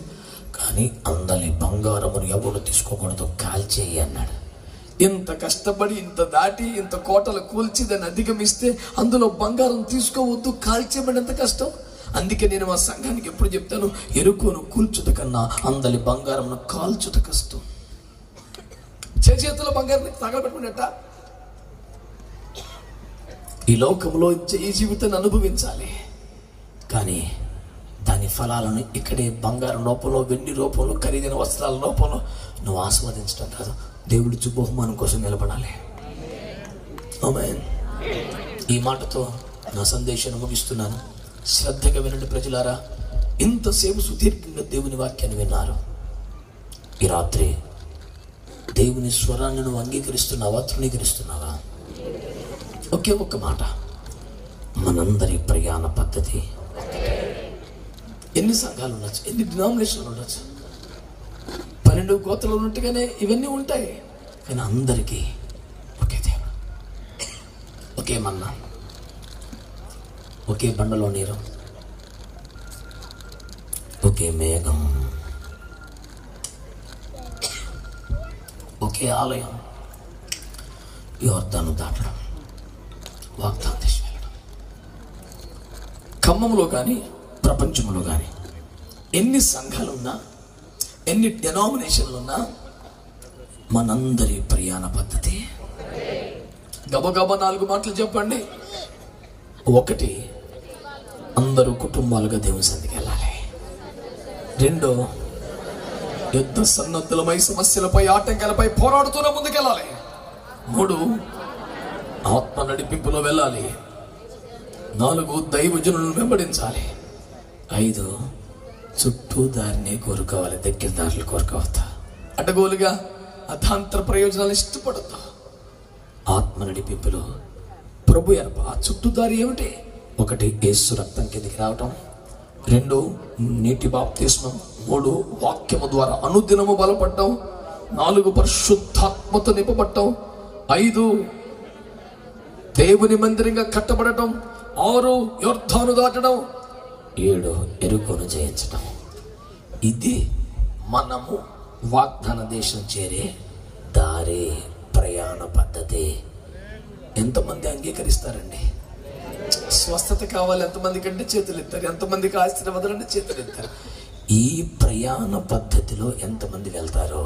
కానీ అందరి బంగారమును ఎవరు తీసుకోకూడదు, కాల్చేయి అన్నాడు. ఇంత కష్టపడి ఇంత దాటి ఇంత కోటలు కూల్చి దాన్ని అధిగమిస్తే అందులో బంగారం తీసుకోవద్దు, కాల్చేయమని ఎంత కష్టం. అందుకే నేను మా సంఘానికి ఎప్పుడు చెప్తాను, ఎరుకోను కూల్చుట కన్నా అందరి బంగారమును కాల్చుట కష్టం. చేతిలో బంగారం తగలబెట్టుకునేట. ఈ లోకంలో ఈ జీవితాన్ని అనుభవించాలి, కానీ దాని ఫలాలను ఇక్కడే బంగారం రూపంలో, వెండి రూపంలో, ఖరీదైన వస్త్రాల రూపంలో నువ్వు ఆస్వాదించడం కాదు, దేవుడి బహుమానం కోసం నిలబడాలి. ఆమేన్. ఈ మాటతో నా సందేశాన్ని ముగిస్తున్నాను. శ్రద్ధగా వినండి ప్రజలారా. ఇంతసేపు సుదీర్ఘంగా దేవుని వాక్యాన్ని విన్నారు. ఈ రాత్రి దేవుని స్వరాన్ని నువ్వు అంగీకరిస్తున్నావా, తృణీకరిస్తున్నావా? ఒకే ఒక్క మాట, మనందరి ప్రయాణ పద్ధతి. ఎన్ని సంఘాలు ఉండొచ్చు, ఎన్ని డినామినేషన్లు ఉండొచ్చు, 12 గోత్రాలు ఉన్నట్టుగానే ఇవన్నీ ఉంటాయి. కానీ అందరికీ ఒకే దేవుడు, ఒకే మన్నా, ఒకే బండలో నీరు, ఒకే మేఘం, ఒకే ఆలయం, యోర్దాను దాటడం, వాగ్దాన దేశం వెళ్ళడం. ఖమ్మంలో కానీ ప్రపంచంలో కానీ ఎన్ని సంఘాలున్నా, ఎన్ని డెనామినేషన్లు ఉన్నా, మనందరి ప్రయాణ పద్ధతి గబగబా 4 మాటలు చెప్పండి. 1, అందరూ కుటుంబాలుగా దేవుని సన్నిధికి వెళ్ళాలి. 2, యుద్ధ సన్నద్ధులమై సమస్యలపై, ఆటంకాలపై పోరాడుతూనే ముందుకెళ్ళాలి. 3, ఆత్మ నడిపింపులో వెళ్ళాలి. 4, దైవజనులను వెంబడించాలి. 5, చుట్టూ దారిని కోరుకోవాలి, దగ్గర దారులు కోరుకోవద్దు. అడ్డగోలుగా అర్థాంతర ప్రయోజనాలు ఇష్టపడద్దు. ఆత్మ నడిపింపులో ప్రభు ఎరప. ఆ చుట్టూ దారి ఏమిటి? 1, యేసు రక్తం కిందికి రావటం. 2, నీటి బాప్తిస్మం. 3, వాక్యము ద్వారా అనుదినము బలపడటం. 4, పరిశుద్ధాత్మతో నింపబడటం. 5, దేవుని మందిరంగా కట్టబడటం. 6, యోర్దాను దాటడం. 7, ఎరుకోను జయించడం. ఇది మనము వాగ్దాన దేశం చేరే దారి, ప్రయాణ పద్ధతి. ఎంతమంది అంగీకరిస్తారండి? స్వస్థత కావాలి ఎంతమంది కంటే చేతులు ఎత్తారు, ఎంతమందికి ఆశీర్వాదాలంటే చేతులు ఎత్తారు. ఈ ప్రయాణ పద్ధతిలో ఎంతమంది వెళ్తారో.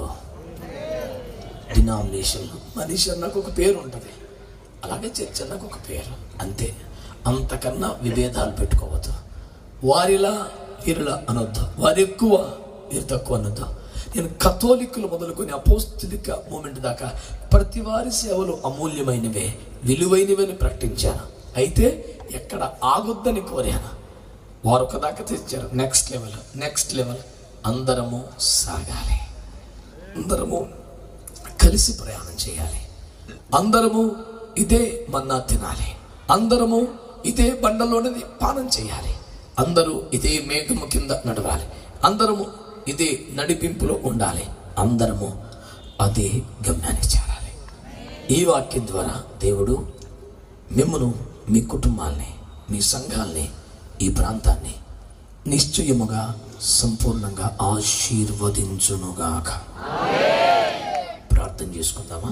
డినామినేషన్, మనిషి అన్నాకు ఒక పేరు ఉంటుంది, అలాగే చర్చ్ అన్నాకు ఒక పేరు, అంతే. అంతకన్నా విభేదాలు పెట్టుకోవద్దు. వారిలా వీరిలా అనొద్దు, వారి ఎక్కువ వీరు తక్కువ అనొద్దు. నేను కథోలికులు మొదలుకొని అపోస్తలిక మూమెంట్ దాకా ప్రతి వారి సేవలు అమూల్యమైనవే, విలువైనవి అని ప్రకటించాను. అయితే ఎక్కడ ఆగొద్దని కోరాను. వారు ఒక దాకా తెచ్చారు. నెక్స్ట్ లెవెల్ అందరము సాగాలి, అందరము కలిసి ప్రయాణం చేయాలి, అందరము ఇదే మన్నా తినాలి, అందరము ఇదే బండలోనిది పానం చేయాలి, అందరూ ఇదే మేఘము కింద నడవాలి, అందరము ఇదే నడిపింపులో ఉండాలి, అందరము అదే గమ్యానికి చేరాలి. ఈ వాక్యం ద్వారా దేవుడు మిమ్మను, మీ కుటుంబాల్ని, మీ సంఘాల్ని, ఈ ప్రాంతాన్ని నిశ్చయముగా సంపూర్ణంగా ఆశీర్వదించునుగాక. ప్రార్థన చేసుకుందామా?